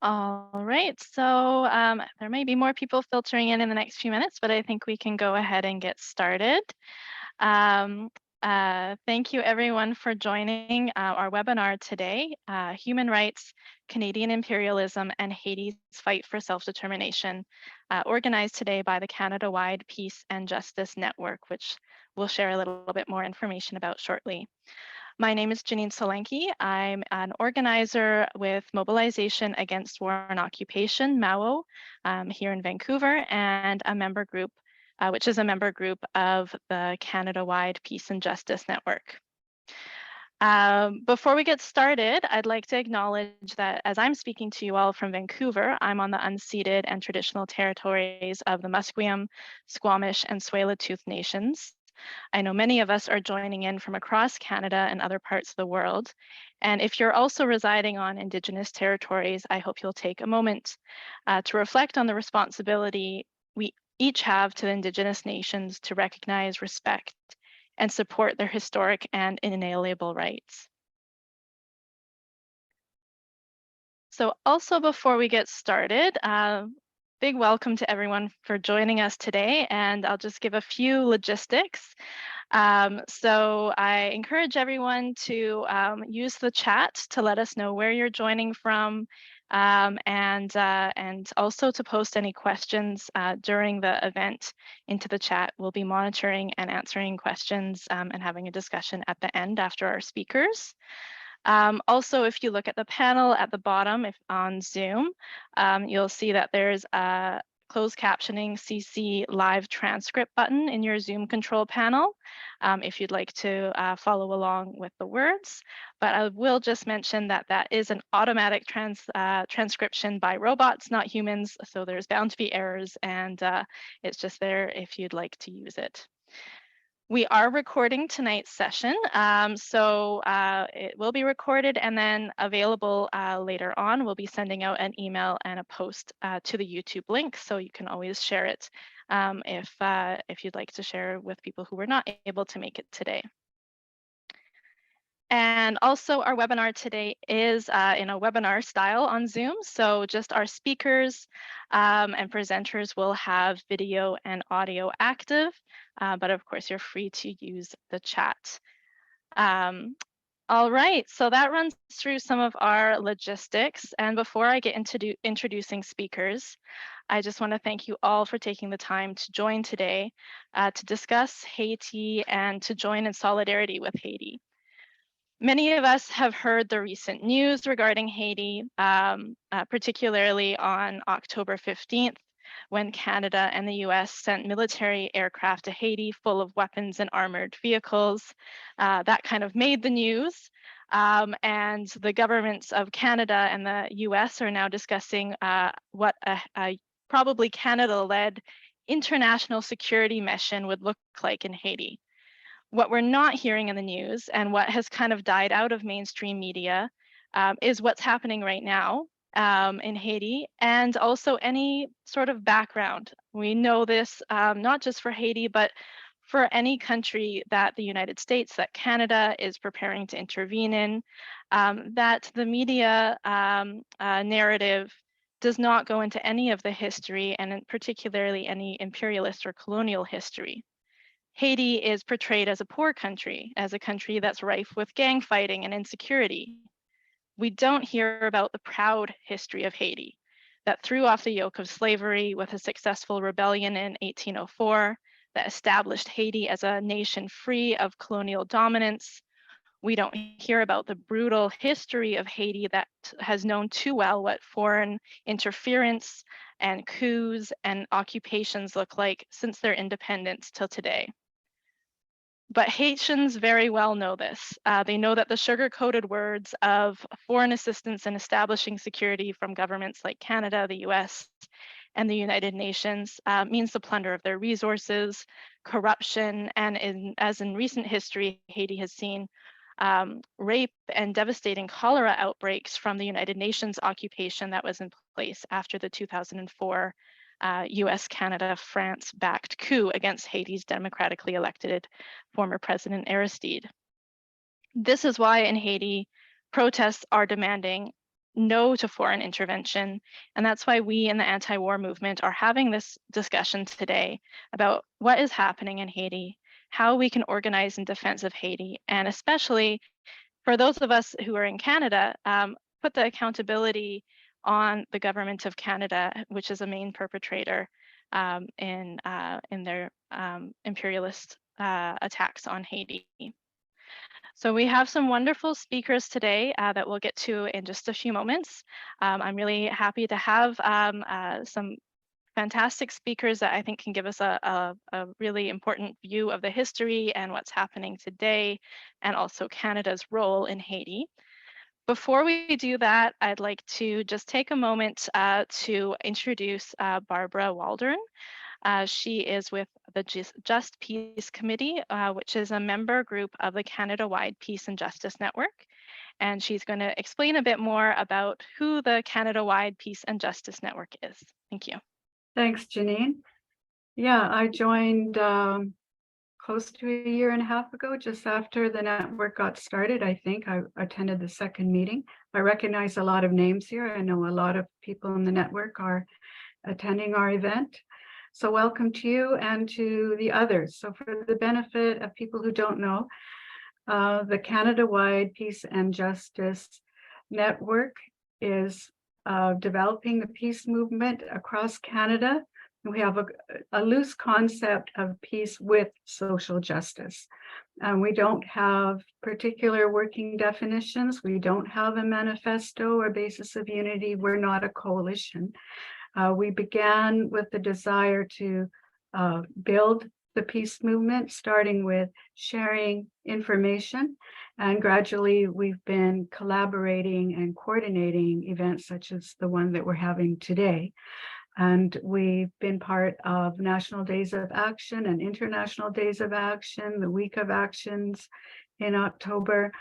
All right, so there may be more people filtering in the next few minutes, but I think we can go ahead and get started. Um, Thank you everyone for joining our webinar today, Human Rights, Canadian Imperialism, and Haiti's Fight for Self-Determination, organized today by the Canada-wide Peace and Justice Network, which we'll share a little bit more information about shortly. My name is Janine Solanki. I'm an organizer with Mobilization Against War and Occupation, MAWO, here in Vancouver, and a member group, which is a member group of the Canada-wide Peace and Justice Network. Before we get started, I'd like to acknowledge that as I'm speaking to you all from Vancouver, I'm on the unceded and traditional territories of the Musqueam, Squamish, and Tsleil-Waututh nations. I know many of us are joining in from across Canada and other parts of the world. And if you're also residing on Indigenous territories, I hope you'll take a moment to reflect on the responsibility we each have to the Indigenous nations to recognize, respect, and support their historic and inalienable rights. So also before we get started, big welcome to everyone for joining us today, and I'll just give a few logistics. So I encourage everyone to use the chat to let us know where you're joining from, and also to post any questions during the event into the chat. We'll be monitoring and answering questions and having a discussion at the end after our speakers. Also, if you look at the panel at the bottom, if on Zoom, you'll see that there's a closed captioning CC live transcript button in your Zoom control panel if you'd like to follow along with the words. But I will just mention that that is an automatic transcription by robots, not humans, so there's bound to be errors, and it's just there if you'd like to use it. We are recording tonight's session, so it will be recorded and then available later on. We'll be sending out an email and a post to the YouTube link, so you can always share it if you'd like to share with people who were not able to make it today. And also our webinar today is in a webinar style on Zoom. So just our speakers and presenters will have video and audio active, but of course you're free to use the chat. All right, so that runs through some of our logistics. And before I get into introducing speakers, I just want to thank you all for taking the time to join today to discuss Haiti and to join in solidarity with Haiti. Many of us have heard the recent news regarding Haiti, particularly on October 15th, when Canada and the US sent military aircraft to Haiti full of weapons and armored vehicles. That kind of made the news. And the governments of Canada and the US are now discussing what a probably Canada-led international security mission would look like in Haiti. What we're not hearing in the news and what has kind of died out of mainstream media is what's happening right now in Haiti, and also any sort of background. We know this not just for Haiti, but for any country that the United States, that Canada is preparing to intervene in, that the media narrative does not go into any of the history, and particularly any imperialist or colonial history. Haiti is portrayed as a poor country, as a country that's rife with gang fighting and insecurity. We don't hear about the proud history of Haiti that threw off the yoke of slavery with a successful rebellion in 1804 that established Haiti as a nation free of colonial dominance. We don't hear about the brutal history of Haiti that has known too well what foreign interference and coups and occupations look like since their independence till today. But Haitians very well know this. They know that the sugar-coated words of foreign assistance in establishing security from governments like Canada, the US, and the United Nations means the plunder of their resources, corruption, and as in recent history, Haiti has seen rape and devastating cholera outbreaks from the United Nations occupation that was in place after the 2004 US, Canada, France-backed coup against Haiti's democratically elected former President Aristide. This is why in Haiti, protests are demanding no to foreign intervention. And that's why we in the anti-war movement are having this discussion today about what is happening in Haiti, how we can organize in defense of Haiti, and especially for those of us who are in Canada, put the accountability on the government of Canada, which is a main perpetrator in their imperialist attacks on Haiti. So we have some wonderful speakers today that we'll get to in just a few moments. I'm really happy to have some fantastic speakers that I think can give us a really important view of the history and what's happening today, and also Canada's role in Haiti. Before we do that, I'd like to just take a moment to introduce Barbara Waldron. She is with the Just Peace Committee, which is a member group of the Canada-wide Peace and Justice Network. And she's going to explain a bit more about who the Canada-wide Peace and Justice Network is. Thank you. Thanks, Janine. Yeah, I joined close to a year and a half ago, just after the network got started. I think I attended the second meeting. I recognize a lot of names here. I know a lot of people in the network are attending our event. So welcome to you and to the others. So for the benefit of people who don't know, the Canada-wide Peace and Justice Network is developing the peace movement across Canada. We have a loose concept of peace with social justice. We don't have particular working definitions. We don't have a manifesto or basis of unity. We're not a coalition. We began with the desire to build the peace movement, starting with sharing information. And gradually we've been collaborating and coordinating events such as the one that we're having today. And we've been part of National Days of Action and International Days of Action, the Week of Actions in October.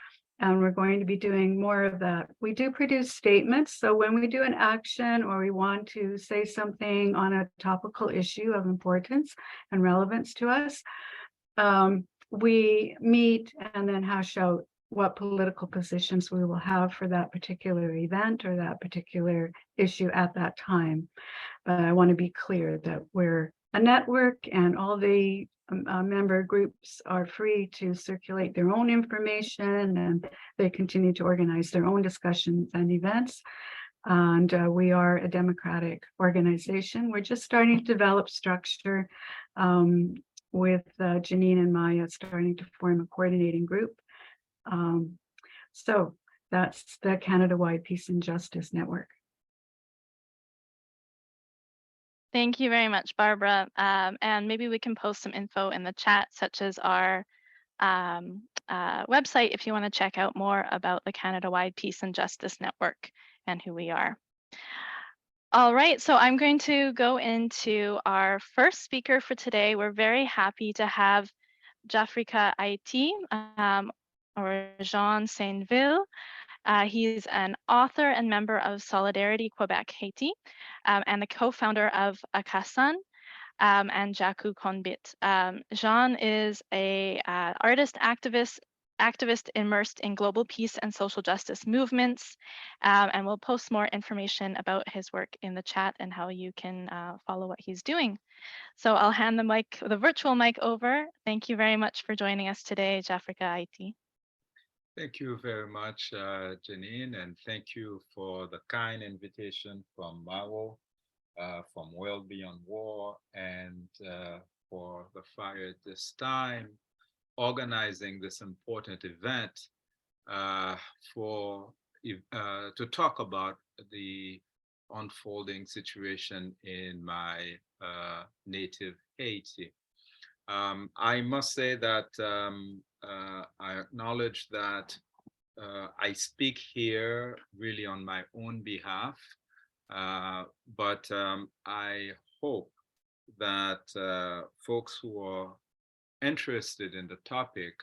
And we're going to be doing more of that. We do produce statements. So when we do an action or we want to say something on a topical issue of importance and relevance to us, we meet and then hash out what political positions we will have for that particular event or that particular issue at that time. But I want to be clear that we're a network and all the member groups are free to circulate their own information, and they continue to organize their own discussions and events. And we are a democratic organization. We're just starting to develop structure with Janine and Maya starting to form a coordinating group. So that's the Canada-wide Peace and Justice Network. Thank you very much, Barbara. And maybe we can post some info in the chat, such as our website, if you want to check out more about the Canada-wide Peace and Justice Network and who we are. All right, so I'm going to go into our first speaker for today. We're very happy to have Jaku Konbit, or Jean Saint-Vil. He's an author and member of Solidarity Quebec Haiti, and the co-founder of AKASAN and Jaku Konbit. Jean is a artist activist immersed in global peace and social justice movements, and we'll post more information about his work in the chat and how you can follow what he's doing. So I'll hand the virtual mic over. Thank you very much for joining us today, Jaku Konbit. Thank you very much, Janine, and thank you for the kind invitation from Mao, from World Beyond War, and for the FIRE at this time, organizing this important event to talk about the unfolding situation in my native Haiti. I must say that I acknowledge that I speak here really on my own behalf, but I hope that folks who are interested in the topic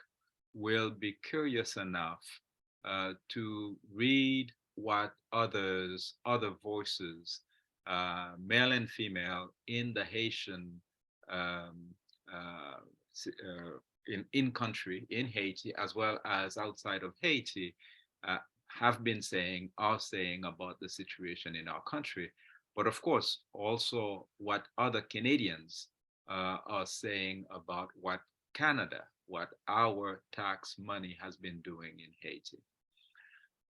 will be curious enough to read what other voices, male and female, in the Haitian in country, in Haiti, as well as outside of Haiti, have been saying, are saying about the situation in our country, but of course, also what other Canadians are saying about what Canada, what our tax money has been doing in Haiti.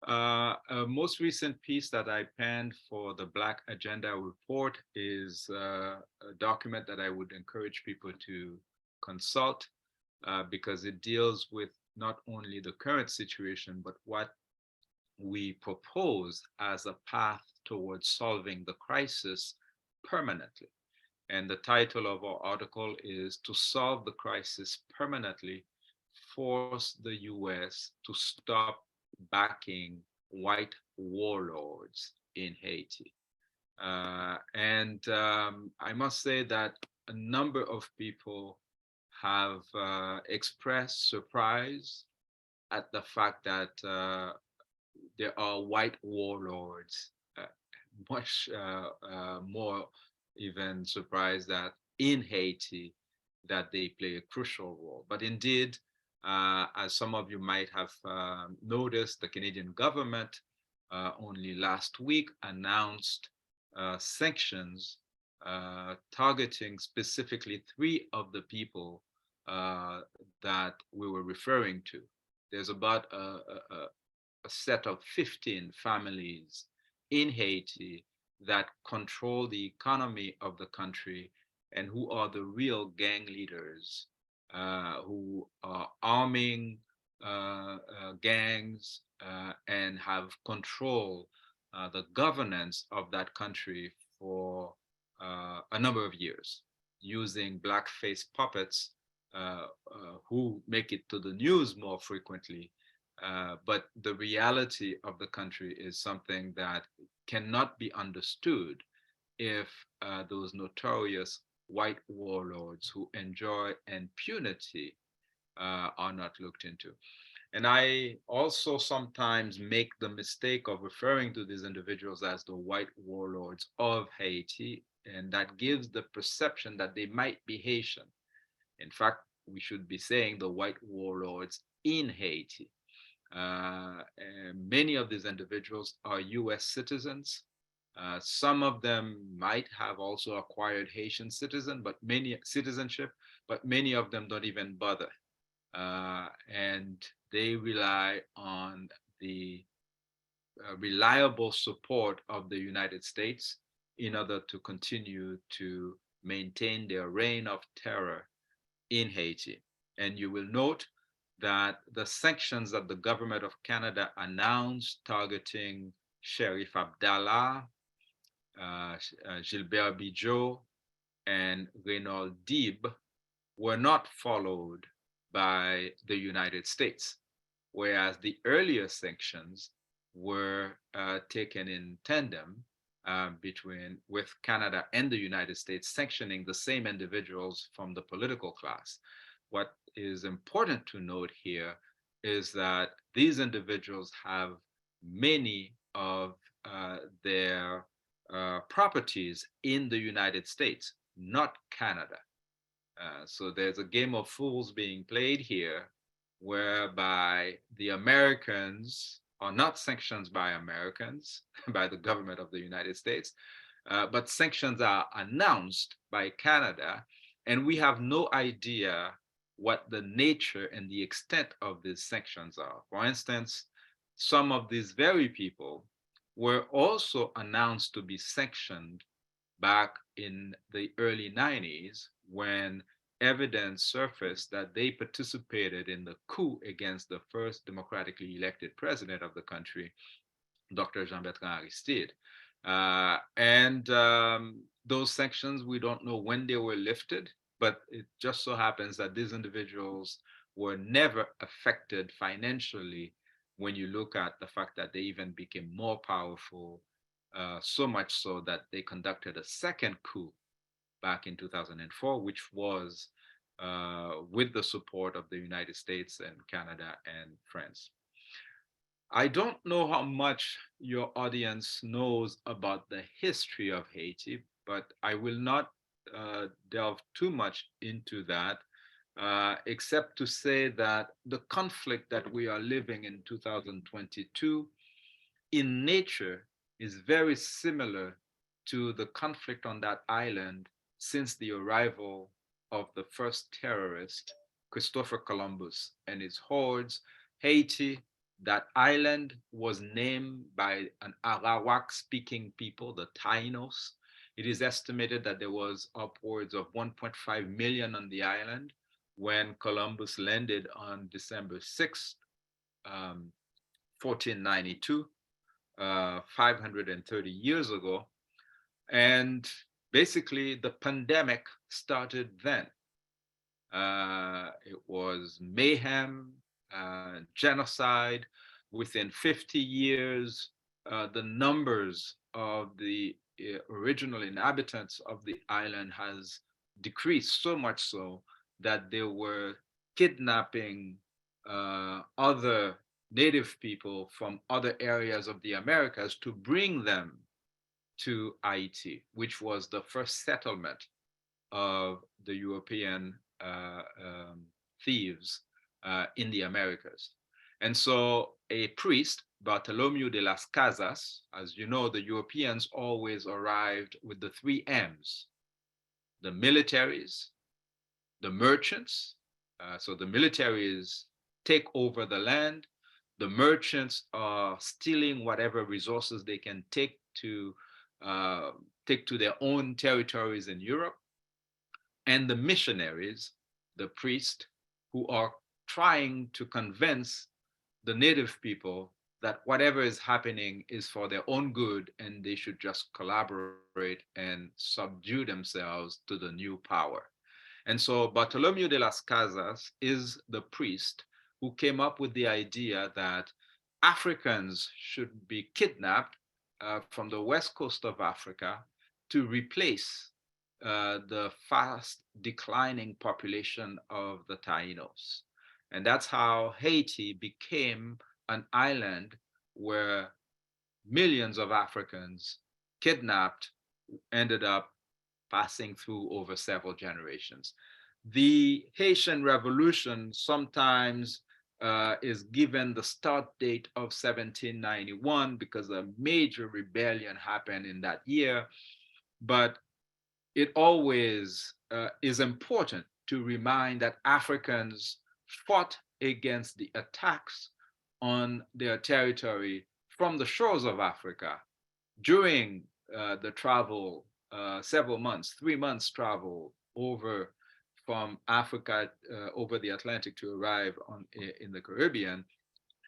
A most recent piece that I penned for the Black Agenda report is a document that I would encourage people to consult because it deals with not only the current situation, but what we propose as a path towards solving the crisis permanently. And the title of our article is "To Solve the Crisis Permanently, Force the US to Stop Backing White Warlords in Haiti." And I must say that a number of people have expressed surprise at the fact that there are white warlords, much more even surprised that in Haiti that they play a crucial role. But indeed, as some of you might have noticed, the Canadian government only last week announced sanctions targeting specifically 3 of the people that we were referring to. There's about a set of 15 families in Haiti that control the economy of the country and who are the real gang leaders who are arming gangs and have control the governance of that country for a number of years using blackface puppets who make it to the news more frequently. But the reality of the country is something that cannot be understood if those notorious white warlords who enjoy impunity are not looked into. And I also sometimes make the mistake of referring to these individuals as the white warlords of Haiti, and that gives the perception that they might be Haitian. In fact, we should be saying the white warlords in Haiti. Many of these individuals are US citizens. Some of them might have also acquired Haitian citizenship, but many of them don't even bother. And they rely on the reliable support of the United States in order to continue to maintain their reign of terror in Haiti. And you will note that the sanctions that the government of Canada announced targeting Sheriff Abdallah, Gilbert Bijot, and Renaud Dib were not followed by the United States, whereas the earlier sanctions were taken in tandem with Canada and the United States sanctioning the same individuals from the political class. What is important to note here is that these individuals have many of their properties in the United States, not Canada. So there's a game of fools being played here whereby the Americans are not sanctioned by Americans, by the government of the United States, but sanctions are announced by Canada, and we have no idea what the nature and the extent of these sanctions are. For instance, some of these very people were also announced to be sanctioned back in the early 90s when evidence surfaced that they participated in the coup against the first democratically elected president of the country, Dr. Jean-Bertrand Aristide. Those sanctions, we don't know when they were lifted, but it just so happens that these individuals were never affected financially when you look at the fact that they even became more powerful, so much so that they conducted a second coup back in 2004, which was with the support of the United States and Canada and France. I don't know how much your audience knows about the history of Haiti, but I will not delve too much into that, except to say that the conflict that we are living in 2022 in nature is very similar to the conflict on that island since the arrival of the first terrorist, Christopher Columbus, and his hordes. Haiti, that island was named by an Arawak-speaking people, the Taínos. It is estimated that there was upwards of 1.5 million on the island when Columbus landed on December 6th, 1492, 530 years ago. And basically, the pandemic started then. It was mayhem, genocide. Within 50 years, the numbers of the original inhabitants of the island has decreased so much so that they were kidnapping other native people from other areas of the Americas to bring them to Haiti, which was the first settlement of the European thieves in the Americas. And so a priest, Bartholomew de las Casas, as you know, the Europeans always arrived with the three M's: the militaries, the merchants. So the militaries take over the land. The merchants are stealing whatever resources they can take to their own territories in Europe. And the missionaries, the priests, who are trying to convince the native people that whatever is happening is for their own good and they should just collaborate and subdue themselves to the new power. And so Bartholomew de las Casas is the priest who came up with the idea that Africans should be kidnapped from the west coast of Africa to replace the fast declining population of the Taínos. And that's how Haiti became an island where millions of Africans kidnapped ended up passing through over several generations. The Haitian Revolution sometimes is given the start date of 1791 because a major rebellion happened in that year. But it always is important to remind that Africans fought against the attacks on their territory from the shores of Africa during the travel, several months, 3 months travel over from Africa over the Atlantic to arrive in the Caribbean.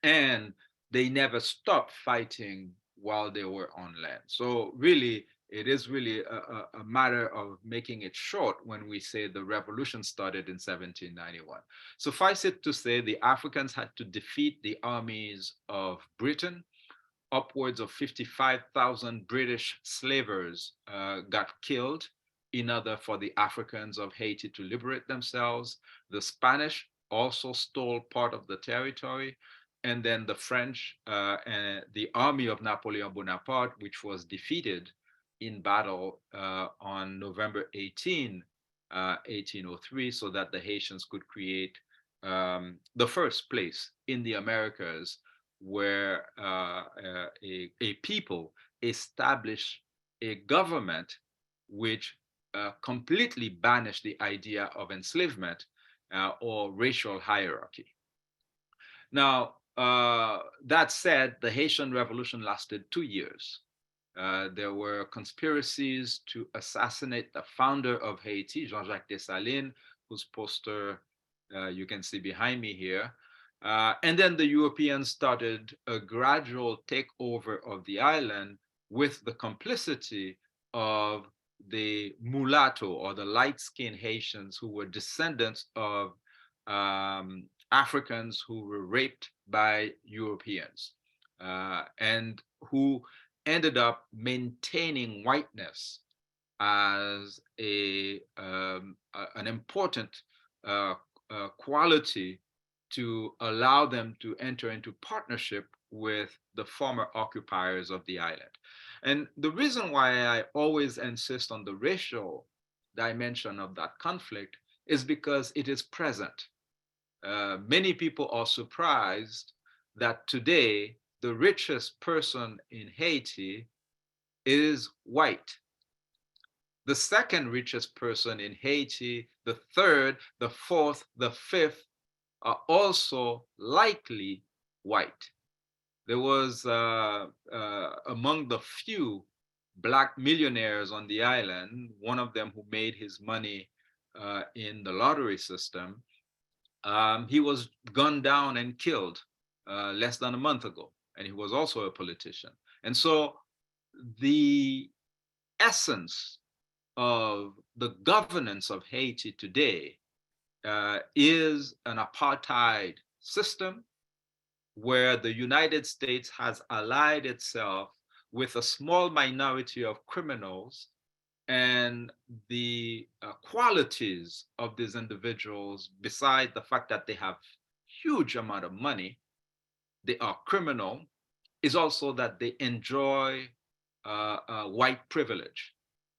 And they never stopped fighting while they were on land. So really, it is really a matter of making it short when we say the revolution started in 1791. Suffice it to say, the Africans had to defeat the armies of Britain. Upwards of 55,000 British slavers got killed in order for the Africans of Haiti to liberate themselves. The Spanish also stole part of the territory. And then the French and the army of Napoleon Bonaparte, which was defeated in battle on November 18, 1803, so that the Haitians could create the first place in the Americas where a people established a government which completely banished the idea of enslavement or racial hierarchy. Now, that said, the Haitian Revolution lasted 2 years. There were conspiracies to assassinate the founder of Haiti, Jean-Jacques Dessalines, whose poster you can see behind me here. And then the Europeans started a gradual takeover of the island with the complicity of the mulatto or the light-skinned Haitians who were descendants of Africans who were raped by Europeans and who ended up maintaining whiteness as an important quality to allow them to enter into partnership with the former occupiers of the island. And the reason why I always insist on the racial dimension of that conflict is because it is present. Many people are surprised that today the richest person in Haiti is white. The second richest person in Haiti, the third, the fourth, the fifth, are also likely white. There was among the few Black millionaires on the island, one of them who made his money in the lottery system. He was gunned down and killed less than a month ago, and he was also a politician. And so the essence of the governance of Haiti today is an apartheid system where the United States has allied itself with a small minority of criminals, and the qualities of these individuals, besides the fact that they have huge amount of money, they are criminal, is also that they enjoy white privilege.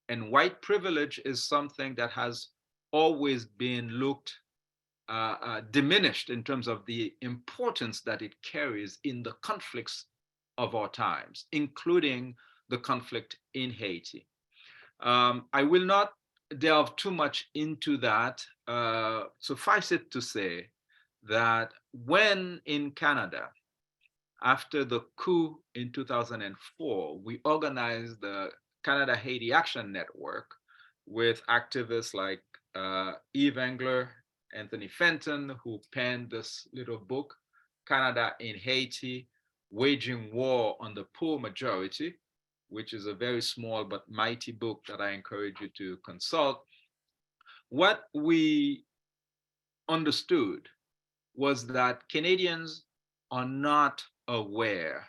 And white privilege is something that has always been looked diminished in terms of the importance that it carries in the conflicts of our times, including the conflict in Haiti. I will not delve too much into that. Suffice it to say that when in Canada, after the coup in 2004, we organized the Canada Haiti Action Network with activists like Eve Engler, Anthony Fenton, who penned this little book, Canada in Haiti, Waging War on the Poor Majority, which is a very small but mighty book that I encourage you to consult. What we understood was that Canadians are not aware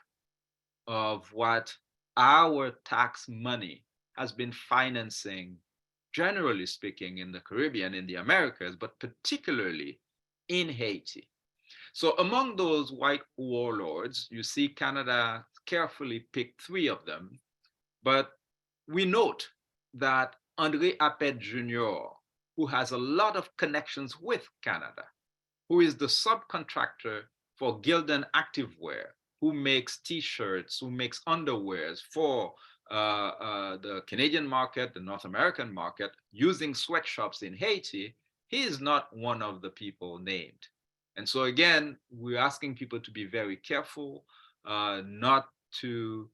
of what our tax money has been financing, generally speaking, in the Caribbean, in the Americas, but particularly in Haiti. So among those white warlords, you see Canada carefully picked 3 of them, but we note that André Appet Jr., who has a lot of connections with Canada, who is the subcontractor for Gildan Activewear, who makes T-shirts, who makes underwears for the Canadian market, the North American market, using sweatshops in Haiti, he is not one of the people named. And so again, we're asking people to be very careful, not to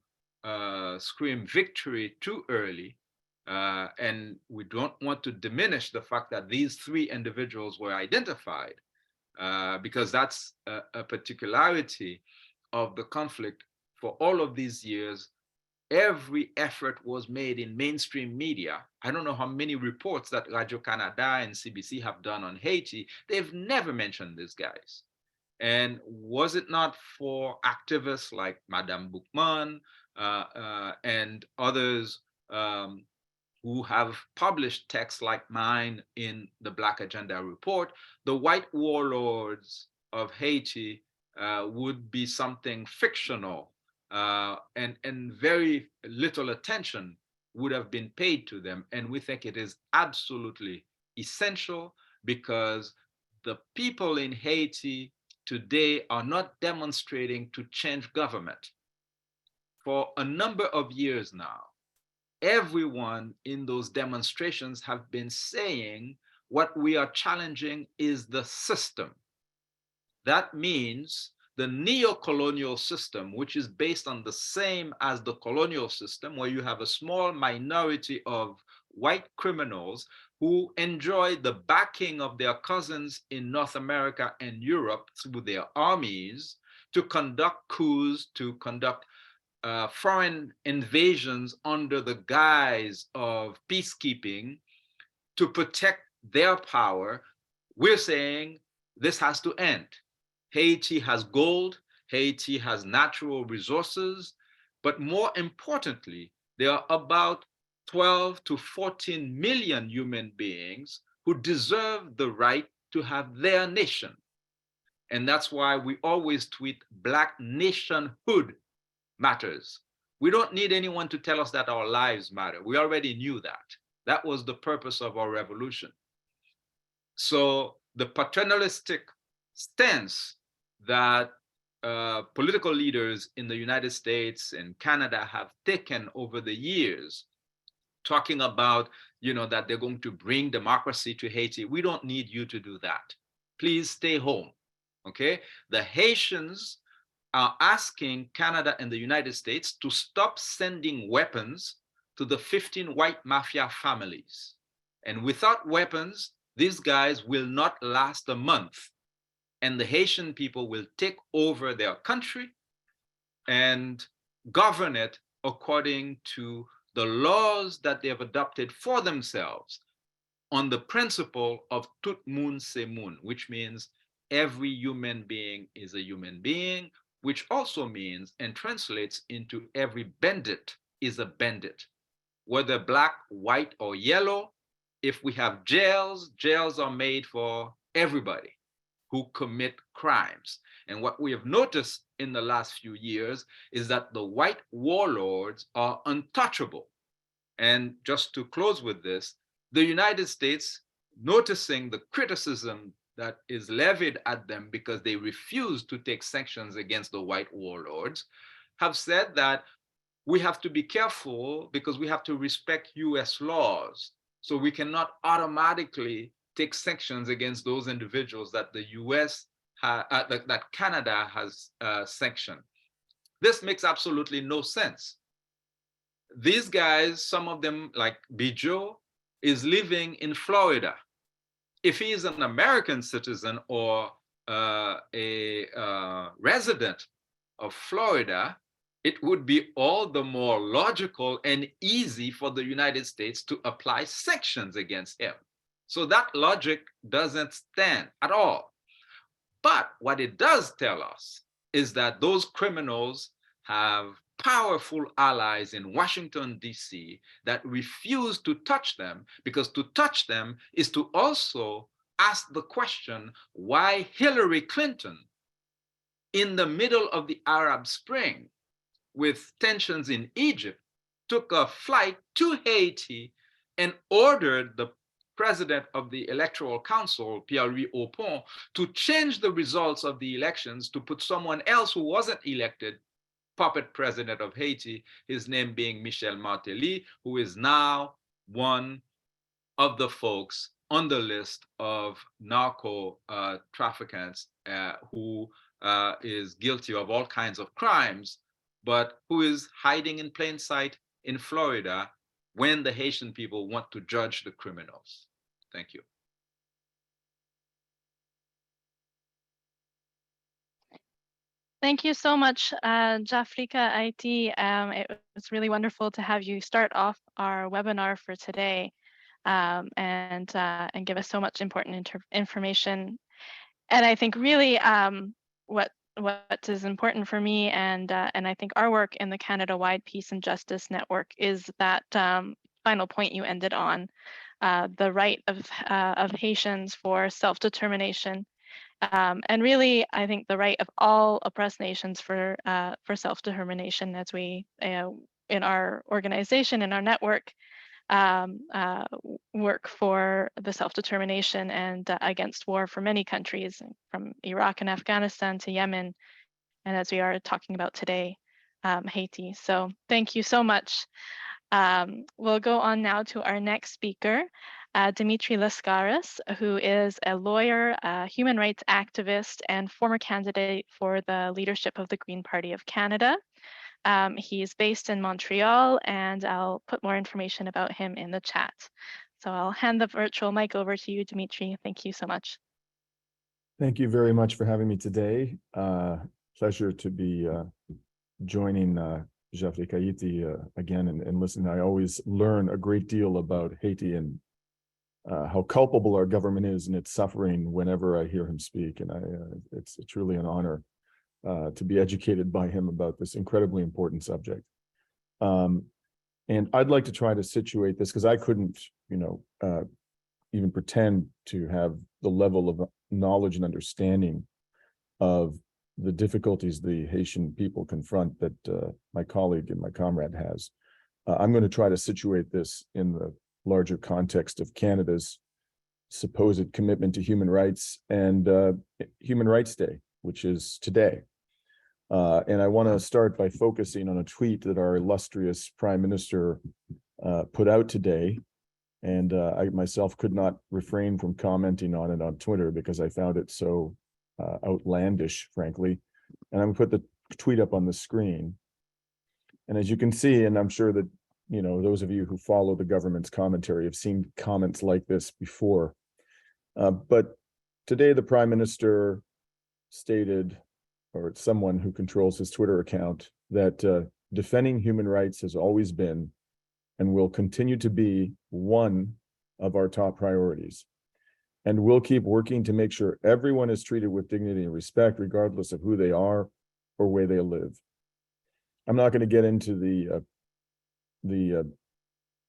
scream victory too early. And we don't want to diminish the fact that these 3 individuals were identified, because that's a particularity of the conflict. For all of these years, every effort was made in mainstream media. I don't know how many reports that Radio-Canada and CBC have done on Haiti. They've never mentioned these guys. And was it not for activists like Madame Boukman and others who have published texts like mine in the Black Agenda Report, the white warlords of Haiti would be something fictional, and very little attention would have been paid to them. And we think it is absolutely essential, because the people in Haiti today are not demonstrating to change government. For a number of years now, everyone in those demonstrations have been saying what we are challenging is the system. That means the neo-colonial system, which is based on the same as the colonial system, where you have a small minority of white criminals who enjoy the backing of their cousins in North America and Europe through their armies to conduct coups, to conduct foreign invasions under the guise of peacekeeping to protect their power. We're saying this has to end. Haiti has gold, Haiti has natural resources, but more importantly, there are about 12 to 14 million human beings who deserve the right to have their nation. And that's why we always tweet Black nationhood matters. We don't need anyone to tell us that our lives matter. We already knew that. That was the purpose of our revolution. So the paternalistic stance that political leaders in the United States and Canada have taken over the years, talking about, that they're going to bring democracy to Haiti. We don't need you to do that. Please stay home, okay? The Haitians are asking Canada and the United States to stop sending weapons to the 15 white mafia families. And without weapons, these guys will not last a month. And the Haitian people will take over their country and govern it according to the laws that they have adopted for themselves on the principle of tout moun c'est moun, which means every human being is a human being, which also means and translates into every bandit is a bandit, whether black, white, or yellow. If we have jails, jails are made for everybody who commit crimes. And what we have noticed in the last few years is that the white warlords are untouchable. And just to close with this, the United States, noticing the criticism that is levied at them because they refuse to take sanctions against the white warlords, have said that we have to be careful because we have to respect US laws. So we cannot automatically take sanctions against those individuals that the US, that Canada has sanctioned. This makes absolutely no sense. These guys, some of them, like Bijo, is living in Florida. If he is an American citizen or a resident of Florida, it would be all the more logical and easy for the United States to apply sanctions against him. So that logic doesn't stand at all. But what it does tell us is that those criminals have powerful allies in Washington, D.C. that refuse to touch them, because to touch them is to also ask the question why Hillary Clinton, in the middle of the Arab Spring, with tensions in Egypt, took a flight to Haiti and ordered the president of the Electoral Council, Pierre-Louis Aupon, to change the results of the elections to put someone else who wasn't elected puppet president of Haiti, his name being Michel Martelly, who is now one of the folks on the list of narco traffickants who is guilty of all kinds of crimes, but who is hiding in plain sight in Florida when the Haitian people want to judge the criminals. Thank you. Thank you so much, Jafrika IT. It was really wonderful to have you start off our webinar for today and give us so much important information. And I think really what is important for me and I think our work in the Canada-wide Peace and Justice Network is that final point you ended on, the right of Haitians for self-determination. And really, I think the right of all oppressed nations for self-determination, as we in our organization, in our network, work for the self-determination and against war for many countries, from Iraq and Afghanistan to Yemen, and as we are talking about today, Haiti. So thank you so much. We'll go on now to our next speaker, Dimitri Lascaris, who is a lawyer, a human rights activist, and former candidate for the leadership of the Green Party of Canada. He's based in Montreal, and I'll put more information about him in the chat. So I'll hand the virtual mic over to you, Dimitri. Thank you so much. Thank you very much for having me today. Pleasure to be joining Jafrika IT again and listen. I always learn a great deal about Haiti and how culpable our government is in its suffering whenever I hear him speak. And it's truly an honor to be educated by him about this incredibly important subject. And I'd like to try to situate this because I couldn't, even pretend to have the level of knowledge and understanding of the difficulties the Haitian people confront that my colleague and my comrade has. I'm going to try to situate this in the larger context of Canada's supposed commitment to human rights and Human Rights Day, which is today. And I want to start by focusing on a tweet that our illustrious Prime Minister put out today. And I myself could not refrain from commenting on it on Twitter because I found it so outlandish, frankly. And I'm going to put the tweet up on the screen. And as you can see, and I'm sure that, you know, those of you who follow the government's commentary have seen comments like this before. But today, the Prime Minister stated, or someone who controls his Twitter account, that defending human rights has always been and will continue to be one of our top priorities. And we'll keep working to make sure everyone is treated with dignity and respect, regardless of who they are or where they live. I'm not going to get into the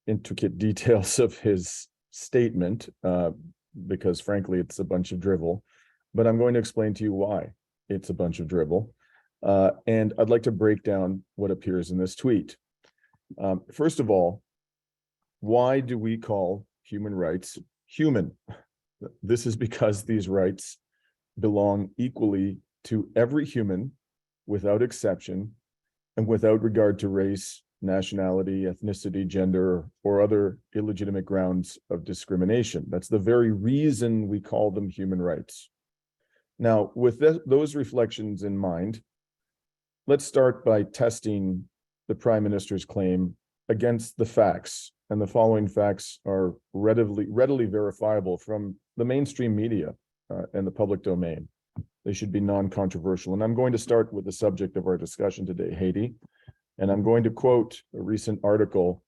intricate details of his statement, because frankly, it's a bunch of drivel, but I'm going to explain to you why it's a bunch of drivel. And I'd like to break down what appears in this tweet. First of all, why do we call human rights human? This is because these rights belong equally to every human without exception and without regard to race, nationality, ethnicity, gender, or other illegitimate grounds of discrimination. That's the very reason we call them human rights. Now, with those reflections in mind, let's start by testing the Prime Minister's claim against the facts. And the following facts are readily verifiable from the mainstream media and the public domain. They should be non-controversial. And I'm going to start with the subject of our discussion today, Haiti. And I'm going to quote a recent article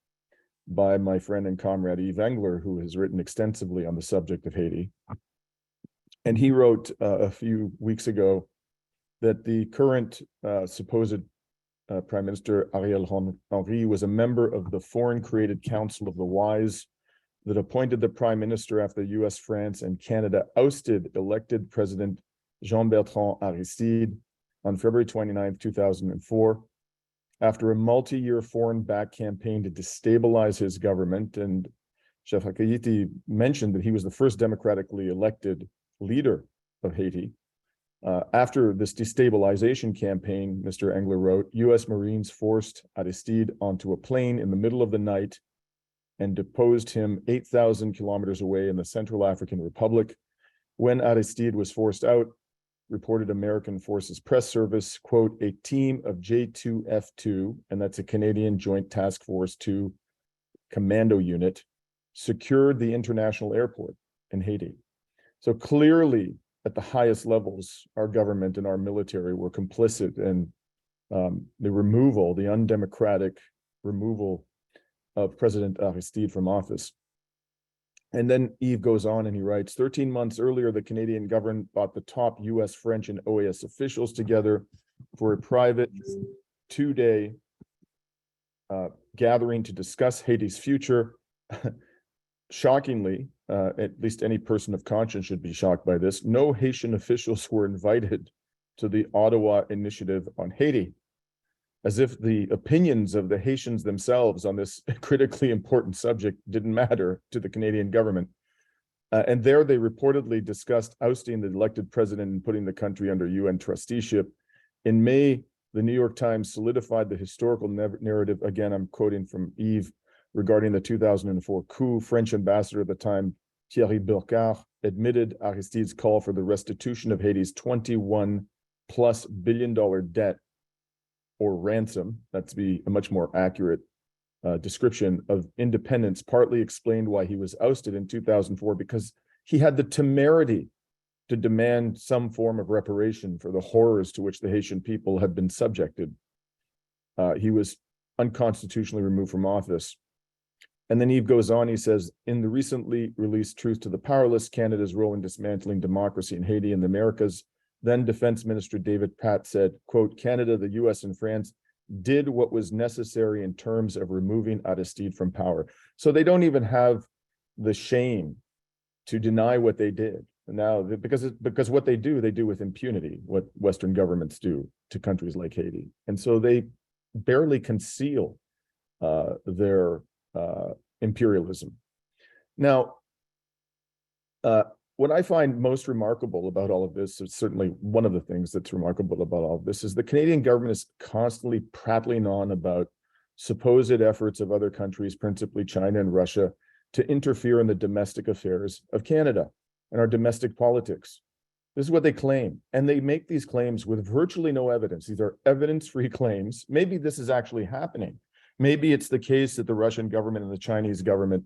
by my friend and comrade Yves Engler, who has written extensively on the subject of Haiti. And he wrote a few weeks ago that the current supposed Prime Minister Ariel Henry was a member of the foreign-created Council of the Wise that appointed the Prime Minister after the US, France, and Canada ousted elected President Jean-Bertrand Aristide on February 29, 2004, after a multi-year foreign-backed campaign to destabilize his government. And Jaku Konbit mentioned that he was the first democratically elected leader of Haiti. After this destabilization campaign, Mr. Engler wrote, US Marines forced Aristide onto a plane in the middle of the night and deposed him 8,000 kilometers away in the Central African Republic. When Aristide was forced out, reported American Forces Press Service, quote, a team of J2F2, and that's a Canadian Joint Task Force 2 commando unit, secured the international airport in Haiti. So clearly, at the highest levels, our government and our military were complicit in the undemocratic removal of President Aristide from office. And then Yves goes on and he writes, 13 months earlier, the Canadian government brought the top US, French, and OAS officials together for a private 2-day gathering to discuss Haiti's future. Shockingly, at least any person of conscience should be shocked by this, no Haitian officials were invited to the Ottawa Initiative on Haiti, as if the opinions of the Haitians themselves on this critically important subject didn't matter to the Canadian government. And there they reportedly discussed ousting the elected president and putting the country under UN trusteeship. In May, the New York Times solidified the historical narrative. Again, I'm quoting from Yves, regarding the 2004 coup. French ambassador at the time, Thierry Burkhart, admitted Aristide's call for the restitution of Haiti's $21+ billion debt, or ransom, that's be a much more accurate description of independence, partly explained why he was ousted in 2004, because he had the temerity to demand some form of reparation for the horrors to which the Haitian people had been subjected. He was unconstitutionally removed from office. And then Yves goes on, he says, in the recently released Truth to the Powerless, Canada's Role in Dismantling Democracy in Haiti and the Americas, then Defense Minister David Patt said, quote, Canada, the US, and France did what was necessary in terms of removing Aristide from power. So they don't even have the shame to deny what they did. Now, because what they do with impunity, what Western governments do to countries like Haiti. And so they barely conceal their imperialism. Now, what I find most remarkable about all of this, is certainly one of the things that's remarkable about all of this, is the Canadian government is constantly prattling on about supposed efforts of other countries, principally China and Russia, to interfere in the domestic affairs of Canada and our domestic politics. This is what they claim. And they make these claims with virtually no evidence. These are evidence-free claims. Maybe this is actually happening. Maybe it's the case that the Russian government and the Chinese government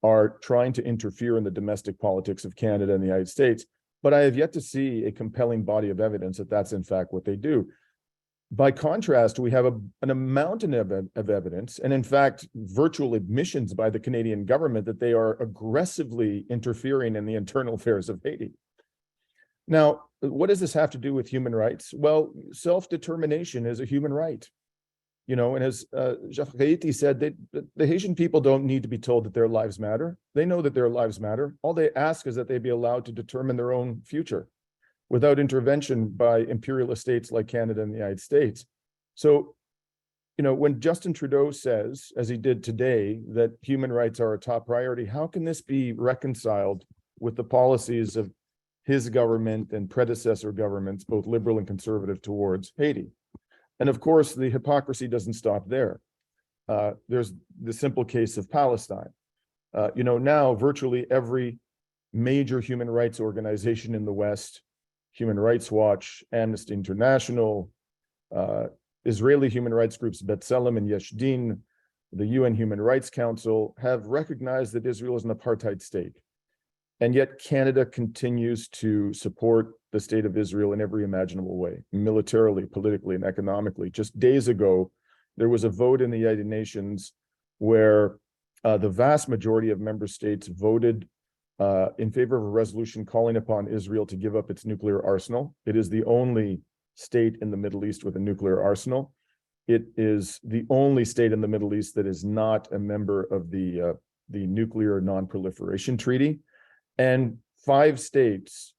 are trying to interfere in the domestic politics of Canada and the United States. But I have yet to see a compelling body of evidence that that's in fact what they do. By contrast, we have an mountain of evidence, and in fact, virtual admissions by the Canadian government that they are aggressively interfering in the internal affairs of Haiti. Now, what does this have to do with human rights? Well, self-determination is a human right. You know, and as Jaku said, the Haitian people don't need to be told that their lives matter. They know that their lives matter. All they ask is that they be allowed to determine their own future without intervention by imperialist states like Canada and the United States. So, you know, when Justin Trudeau says, as he did today, that human rights are a top priority, how can this be reconciled with the policies of his government and predecessor governments, both liberal and conservative, towards Haiti? And of course, the hypocrisy doesn't stop there. There's the simple case of Palestine. You know, now virtually every major human rights organization in the West, Human Rights Watch, Amnesty International, Israeli human rights groups B'Tselem and Yesh Din, the UN Human Rights Council, have recognized that Israel is an apartheid state. And yet Canada continues to support the state of Israel in every imaginable way, militarily, politically, and economically. Just days ago, there was a vote in the United Nations where the vast majority of member states voted in favor of a resolution calling upon Israel to give up its nuclear arsenal. It is the only state in the Middle East with a nuclear arsenal. It is the only state in the Middle East that is not a member of the Nuclear Non-Proliferation Treaty. And 5 states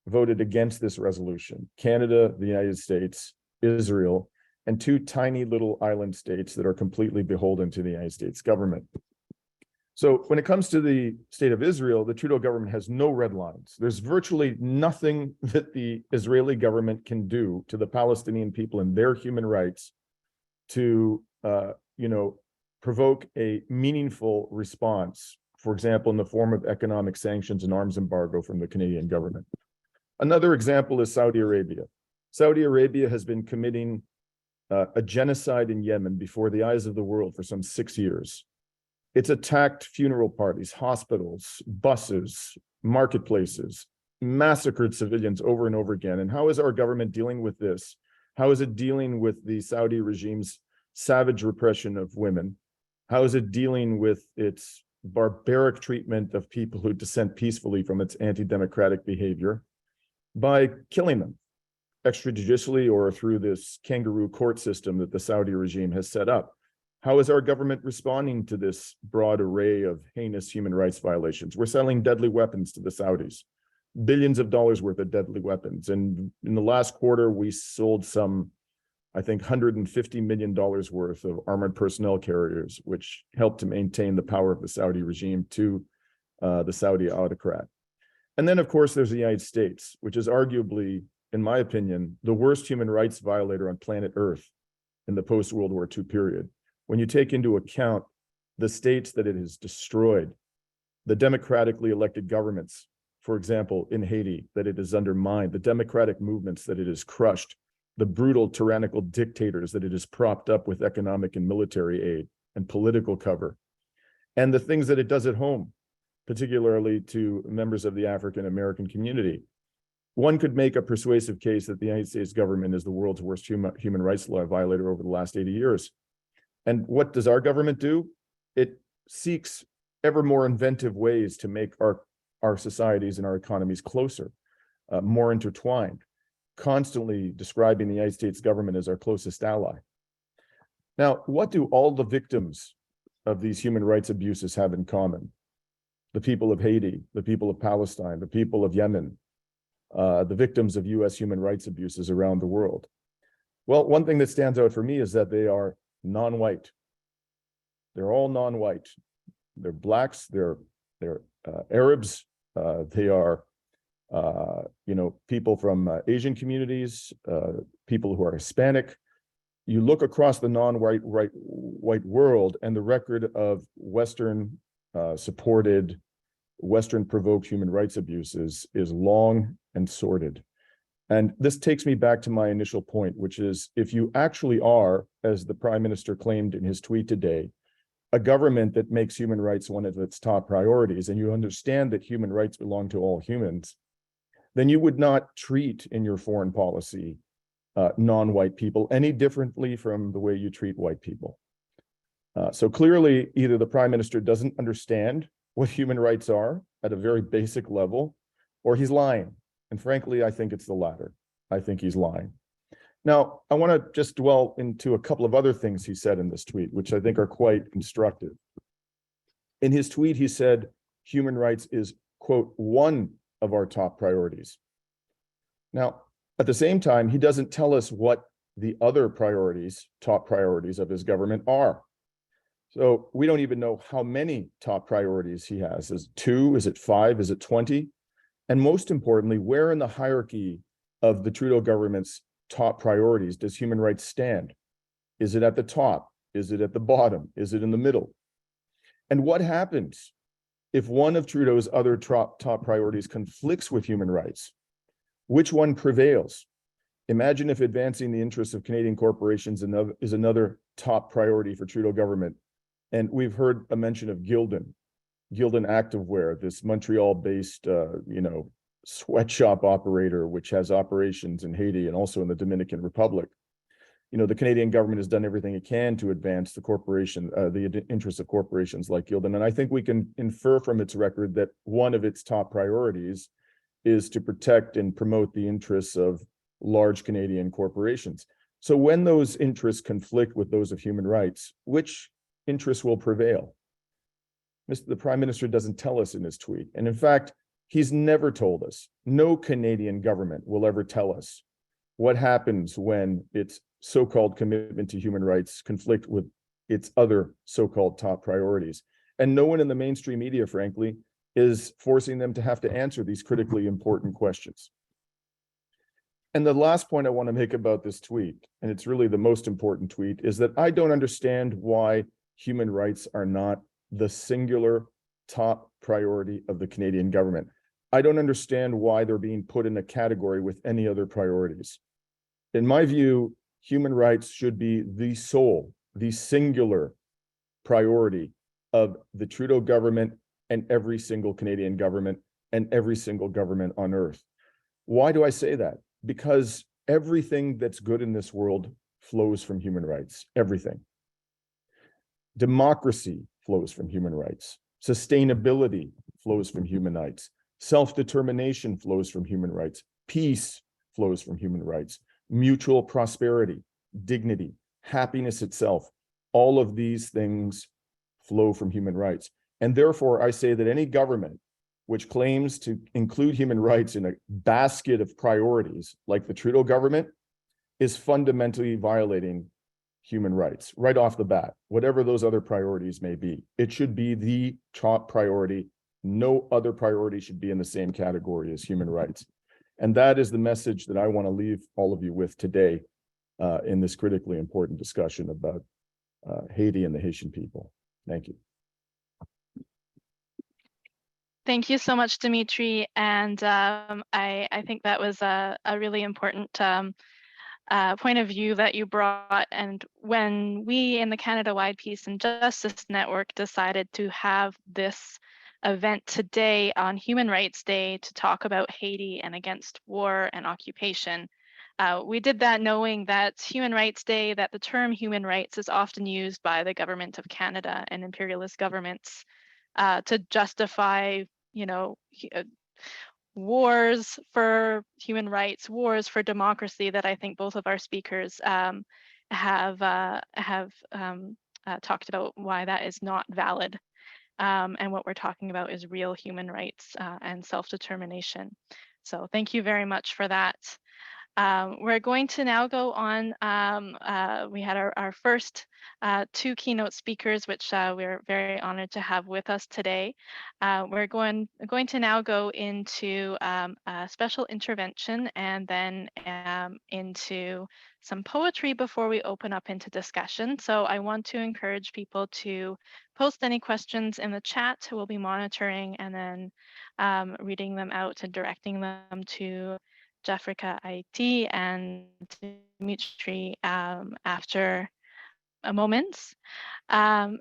voted against this resolution: Canada, the United States, Israel, and 2 tiny little island states that are completely beholden to the United States government. So when it comes to the state of Israel, the Trudeau government has no red lines. There's virtually nothing that the Israeli government can do to the Palestinian people and their human rights to, you know, provoke a meaningful response, for example, in the form of economic sanctions and arms embargo from the Canadian government. Another example is Saudi Arabia. Saudi Arabia has been committing a genocide in Yemen before the eyes of the world for some 6 years. It's attacked funeral parties, hospitals, buses, marketplaces, massacred civilians over and over again. And how is our government dealing with this? How is it dealing with the Saudi regime's savage repression of women? How is it dealing with its barbaric treatment of people who dissent peacefully from its anti-democratic behavior? By killing them extrajudicially or through this kangaroo court system that the Saudi regime has set up. How is our government responding to this broad array of heinous human rights violations? We're selling deadly weapons to the Saudis, billions of dollars worth of deadly weapons. And in the last quarter, we sold some, I think, $150 million worth of armored personnel carriers, which helped to maintain the power of the Saudi regime to the Saudi autocrat. And then, of course, there's the United States, which is arguably, in my opinion, the worst human rights violator on planet Earth in the post-World War II period. When you take into account the states that it has destroyed, the democratically elected governments, for example, in Haiti, that it has undermined, the democratic movements that it has crushed, the brutal tyrannical dictators that it has propped up with economic and military aid and political cover, and the things that it does at home, particularly to members of the African American community. One could make a persuasive case that the United States government is the world's worst human rights law violator over the last 80 years. And what does our government do? It seeks ever more inventive ways to make our societies and our economies closer, more intertwined, constantly describing the United States government as our closest ally. Now, what do all the victims of these human rights abuses have in common? The people of Haiti, the people of Palestine, the people of Yemen, the victims of US human rights abuses around the world. Well, one thing that stands out for me is that they are non-white. They're all non-white. They're blacks, they're Arabs, they are people from Asian communities, people who are Hispanic. You look across the white world, and the record of Western supported, Western provoked human rights abuses is long and sordid. And this takes me back to my initial point, which is if you actually are, as the Prime Minister claimed in his tweet today, a government that makes human rights one of its top priorities, and you understand that human rights belong to all humans, then you would not treat in your foreign policy non-white people any differently from the way you treat white people. So clearly, either the Prime Minister doesn't understand what human rights are at a very basic level, or he's lying. And frankly, I think it's the latter. I think he's lying. Now, I want to just dwell into a couple of other things he said in this tweet, which I think are quite instructive. In his tweet, he said, human rights is, quote, one of our top priorities. Now, at the same time, he doesn't tell us what the other priorities, top priorities of his government are. So we don't even know how many top priorities he has. Is it 2? Is it 5? Is it 20? And most importantly, where in the hierarchy of the Trudeau government's top priorities does human rights stand? Is it at the top? Is it at the bottom? Is it in the middle? And what happens if one of Trudeau's other top priorities conflicts with human rights? Which one prevails? Imagine if advancing the interests of Canadian corporations is another top priority for Trudeau government. And we've heard a mention of Gildan Activewear, this Montreal-based, sweatshop operator, which has operations in Haiti and also in the Dominican Republic. The Canadian government has done everything it can to advance the interests of corporations like Gildan. And I think we can infer from its record that one of its top priorities is to protect and promote the interests of large Canadian corporations. So when those interests conflict with those of human rights, which interests will prevail? The Prime Minister doesn't tell us in his tweet. And in fact, he's never told us. No Canadian government will ever tell us what happens when its so-called commitment to human rights conflict with its other so-called top priorities. And no one in the mainstream media, frankly, is forcing them to have to answer these critically important questions. And the last point I want to make about this tweet, and it's really the most important tweet, is that I don't understand why human rights are not the singular top priority of the Canadian government. I don't understand why they're being put in a category with any other priorities. In my view, human rights should be the singular priority of the Trudeau government and every single Canadian government and every single government on earth. Why do I say that? Because everything that's good in this world flows from human rights, everything. Democracy flows from human rights. Sustainability flows from human rights. Self-determination flows from human rights. Peace flows from human rights. Mutual prosperity, dignity, happiness itself, all of these things flow from human rights. And therefore, I say that any government which claims to include human rights in a basket of priorities, like the Trudeau government, is fundamentally violating human rights right off the bat, whatever those other priorities may be. It should be the top priority. No other priority should be in the same category as human rights. And that is the message that I want to leave all of you with today in this critically important discussion about Haiti and the Haitian people. Thank you. Thank you so much, Dimitri. And I think that was a really important point of view that you brought. And when we in the Canada-wide Peace and Justice Network decided to have this event today on Human Rights Day to talk about Haiti and against war and occupation, we did that knowing that Human Rights Day, that the term human rights is often used by the government of Canada and imperialist governments to justify, wars for human rights, wars for democracy that I think both of our speakers have talked about why that is not valid. And what we're talking about is real human rights and self-determination. So thank you very much for that. We're going to now go on. We had our first two keynote speakers, which we're very honored to have with us today. We're going to now go into a special intervention and then into some poetry before we open up into discussion. So I want to encourage people to post any questions in the chat. We'll be monitoring and then reading them out and directing them to Jafrika IT and Dimitri after a moment.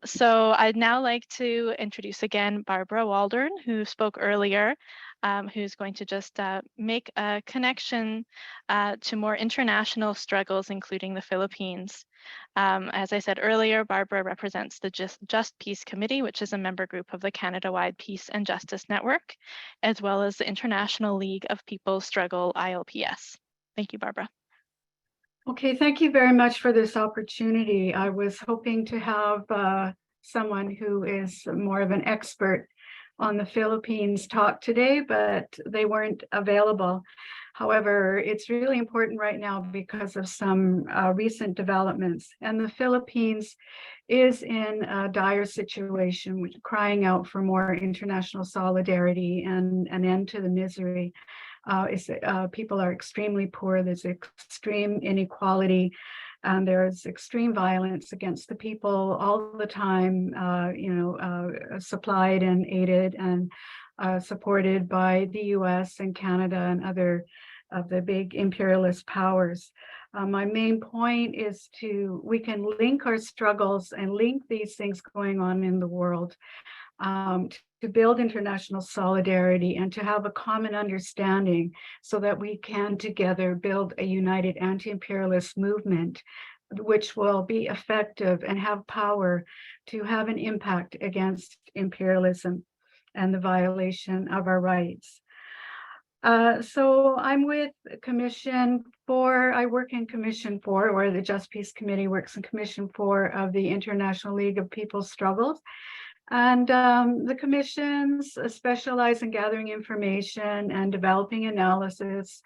So I'd now like to introduce again Barbara Waldron, who spoke earlier, who's going to just make a connection to more international struggles, including the Philippines. As I said earlier, Barbara represents the Just Peace Committee, which is a member group of the Canada-wide Peace and Justice Network, as well as the International League of People's Struggle, ILPS. Thank you, Barbara. Okay, thank you very much for this opportunity. I was hoping to have someone who is more of an expert on the Philippines talk today, but they weren't available. However, it's really important right now because of some recent developments, and the Philippines is in a dire situation, crying out for more international solidarity and an end to the misery. People are extremely poor. There's extreme inequality, and there's extreme violence against the people all the time. Supplied and aided and supported by the U.S. and Canada and other of the big imperialist powers. My main point is we can link our struggles and link these things going on in the world to build international solidarity and to have a common understanding so that we can together build a united anti-imperialist movement which will be effective and have power to have an impact against imperialism and the violation of our rights. So I'm with Commission 4, I work in Commission 4, or the Just Peace Committee works in Commission 4 of the International League of People's Struggles. And the commissions specialize in gathering information and developing analysis,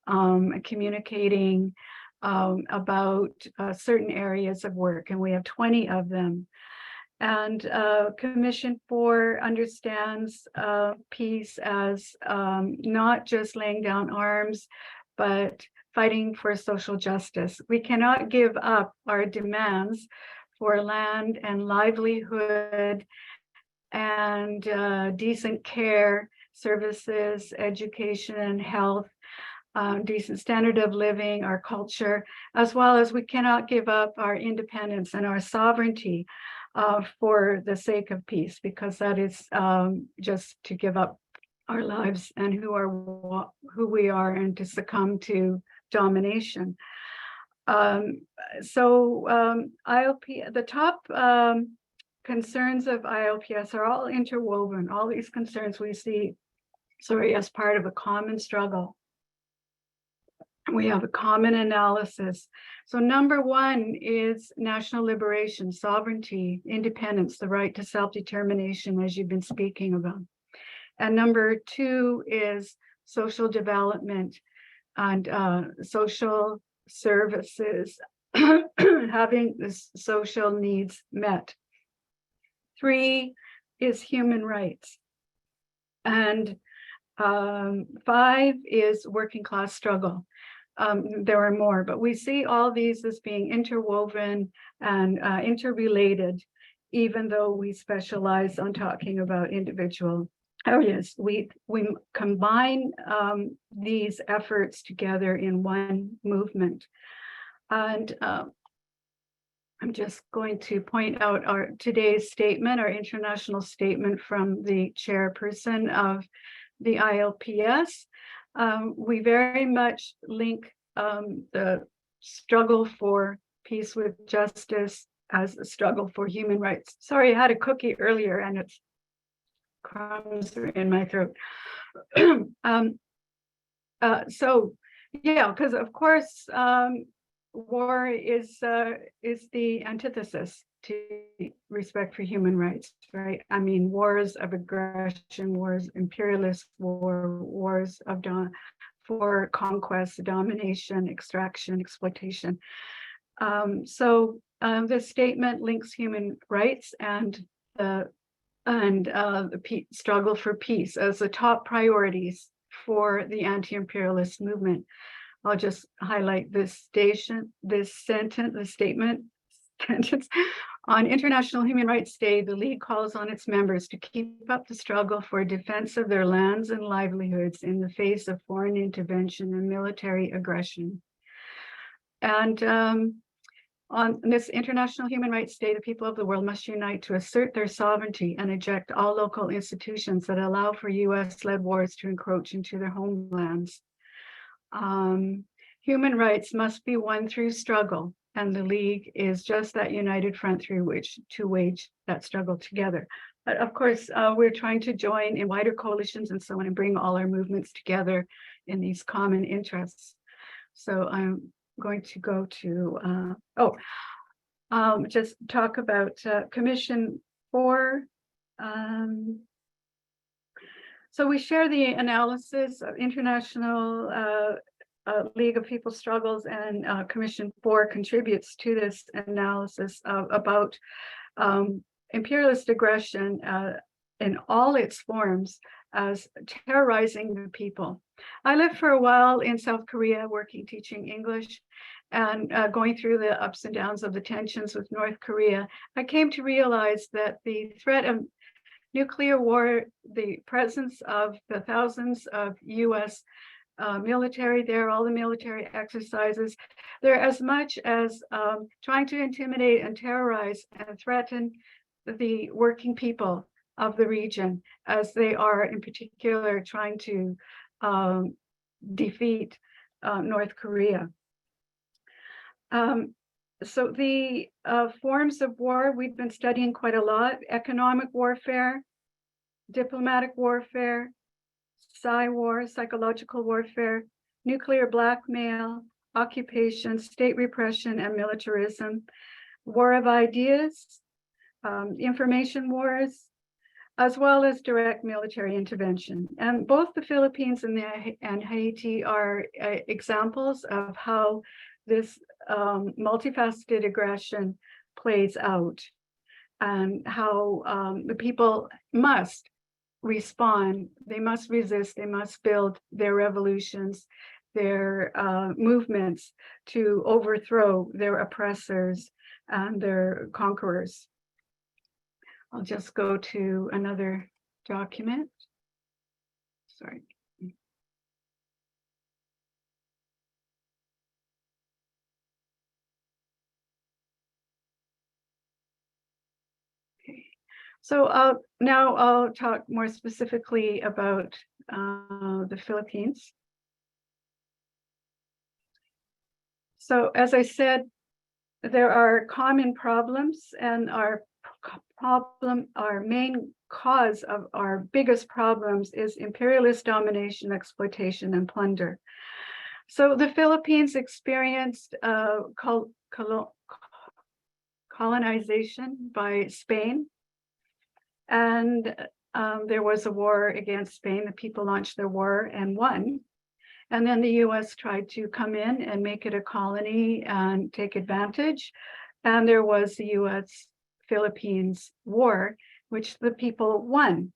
communicating about certain areas of work, and we have 20 of them. And Commission 4 understands peace as not just laying down arms, but fighting for social justice. We cannot give up our demands for land and livelihood and decent care, services, education, health, decent standard of living, our culture, as well as we cannot give up our independence and our sovereignty for the sake of peace, because that is just to give up our lives and who we are and to succumb to domination. ILP, the top concerns of ILPS are all interwoven. All these concerns we see, as part of a common struggle. We have a common analysis. So number one is national liberation, sovereignty, independence, the right to self-determination, as you've been speaking about. And number two is social development and social services, having the social needs met. 3 is human rights. And 5 is working class struggle. There are more, but we see all these as being interwoven and interrelated, even though we specialize on talking about individual areas. We combine these efforts together in one movement. And I'm just going to point out today's statement, our international statement from the chairperson of the ILPS. We very much link the struggle for peace with justice as a struggle for human rights. Sorry, I had a cookie earlier and it's crumbs are in my throat. Because of course, war is the antithesis to respect for human rights, right? I mean, wars of aggression, wars, imperialist wars of for conquest, domination, extraction, exploitation. The statement links human rights and the struggle for peace as the top priorities for the anti-imperialist movement. I'll just highlight this statement. On International Human Rights Day, the League calls on its members to keep up the struggle for defense of their lands and livelihoods in the face of foreign intervention and military aggression. And on this International Human Rights Day, the people of the world must unite to assert their sovereignty and eject all local institutions that allow for US-led wars to encroach into their homelands. Human rights must be won through struggle, and the League is just that united front through which to wage that struggle together. But of course, we're trying to join in wider coalitions and so on and bring all our movements together in these common interests. So I'm going to go to, just talk about Commission 4. So we share the analysis of International League of People's Struggles, and Commission 4 contributes to this analysis about imperialist aggression in all its forms as terrorizing the people. I lived for a while in South Korea, working, teaching English, and going through the ups and downs of the tensions with North Korea. I came to realize that the threat of nuclear war, the presence of the thousands of US military there, all the military exercises, they're as much as trying to intimidate and terrorize and threaten the working people of the region, as they are in particular trying to defeat North Korea. So the forms of war we've been studying quite a lot: economic warfare, diplomatic warfare, war, psychological warfare, nuclear blackmail, occupation, state repression, and militarism, war of ideas, information wars, as well as direct military intervention. And both the Philippines and Haiti are examples of how this multifaceted aggression plays out, and how the people must respond, they must resist, they must build their revolutions, their movements to overthrow their oppressors and their conquerors. I'll just go to another document. Sorry. Okay. So now I'll talk more specifically about the Philippines. So as I said, there are common problems, and our main cause of our biggest problems is imperialist domination, exploitation, and plunder. So the Philippines experienced colonization by Spain, and there was a war against Spain. The people launched their war and won. And then the US tried to come in and make it a colony and take advantage. And there was the US-Philippines War, which the people won.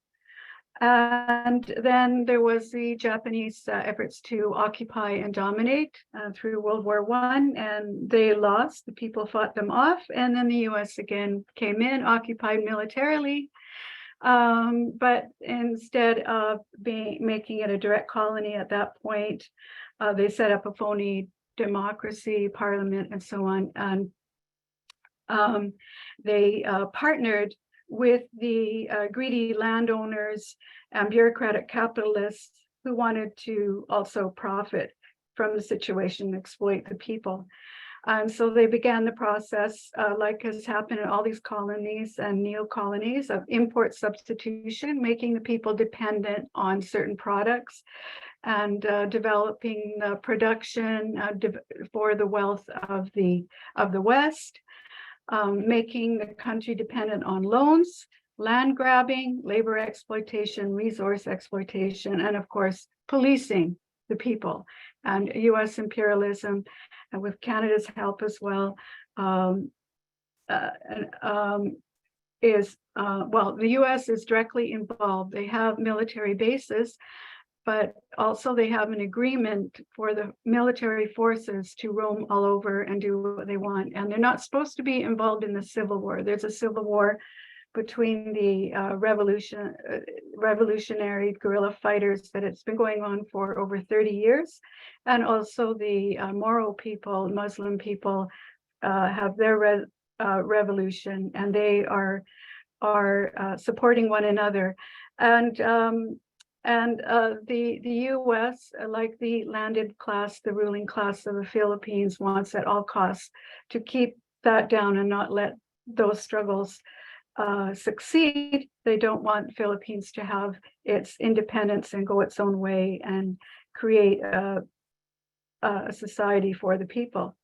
And then there was the Japanese efforts to occupy and dominate through World War I, and they lost. The people fought them off, and then the US again came in, occupied militarily. But instead of making it a direct colony at that point, they set up a phony democracy, parliament, and so on. And they partnered with the greedy landowners and bureaucratic capitalists who wanted to also profit from the situation, exploit the people. And so they began the process, like has happened in all these colonies and neo-colonies, of import substitution, making the people dependent on certain products, and developing the production for the wealth of the West, making the country dependent on loans, land grabbing, labor exploitation, resource exploitation, and of course, policing the people. And US imperialism, and with Canada's help as well, well, the US is directly involved. They have military bases, but also they have an agreement for the military forces to roam all over and do what they want. And they're not supposed to be involved in the Civil War. There's a civil war between the revolutionary guerrilla fighters that it's been going on for over 30 years. And also the Moro people, Muslim people, have their revolution, and they are supporting one another. And the US, like the landed class, the ruling class of the Philippines, wants at all costs to keep that down and not let those struggles succeed. They don't want Philippines to have its independence and go its own way and create a society for the people.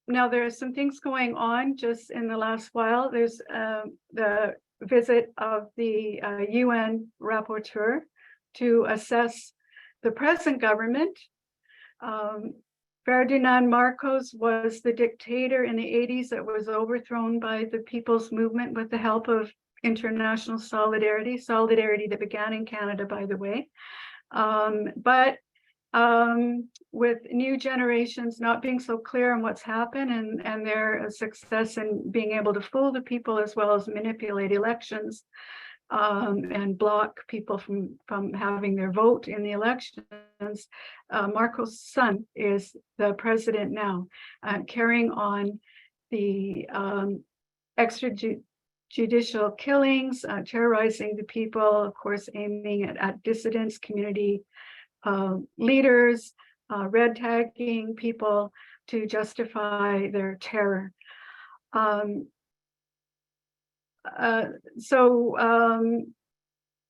Now there are some things going on just in the last while. There's the visit of the UN rapporteur to assess the present government. Ferdinand Marcos was the dictator in the 80s that was overthrown by the People's Movement with the help of international solidarity that began in Canada, by the way. With new generations not being so clear on what's happened and their success in being able to fool the people as well as manipulate elections and block people from having their vote in the elections, Marcos' son is the president now, carrying on the extrajudicial killings, terrorizing the people, of course, aiming at dissidents, community leaders, red tagging people to justify their terror.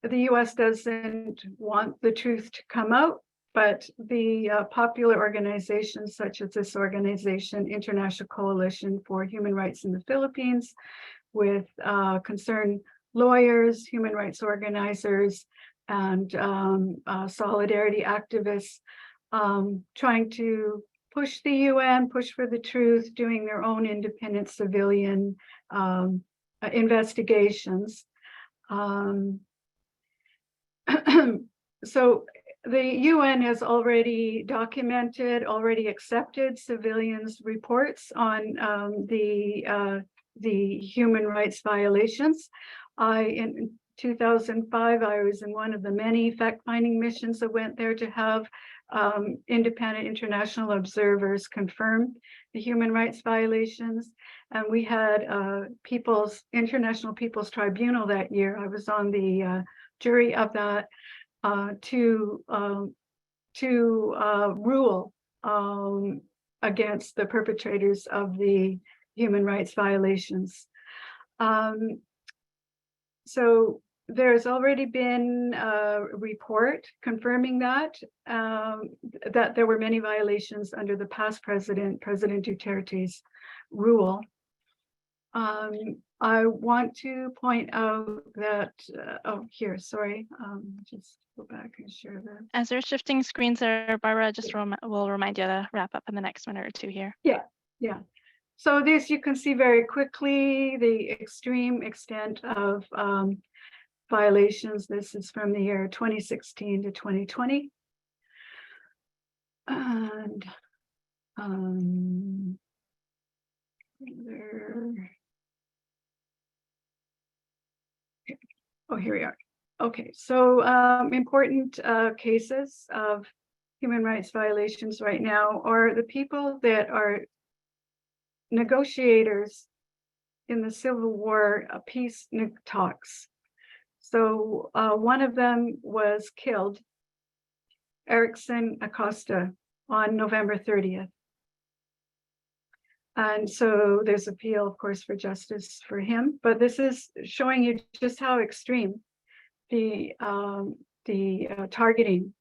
The US doesn't want the truth to come out, but the popular organizations such as this organization, International Coalition for Human Rights in the Philippines, with concerned lawyers, human rights organizers, and solidarity activists, trying to push the UN, push for the truth, doing their own independent civilian investigations. So the UN has already already accepted civilians' reports on the human rights violations. In 2005, I was in one of the many fact-finding missions that went there to have independent international observers confirm the human rights violations. And we had International People's Tribunal that year. I was on the jury of that to rule against the perpetrators of the human rights violations. So there's already been a report confirming that there were many violations under the past President Duterte's rule. I want to point out that, just go back and share that. As we're shifting screens there, Barbara, will remind you to wrap up in the next minute or two here. Yeah. So this, you can see very quickly the extreme extent of violations. This is from the year 2016 to 2020. And here we are. Okay, so important cases of human rights violations right now are the people that are negotiators in the Civil War peace talks. So one of them was killed, Ayisyen Acosta, on November 30th. And so there's appeal, of course, for justice for him. But this is showing you just how extreme the targeting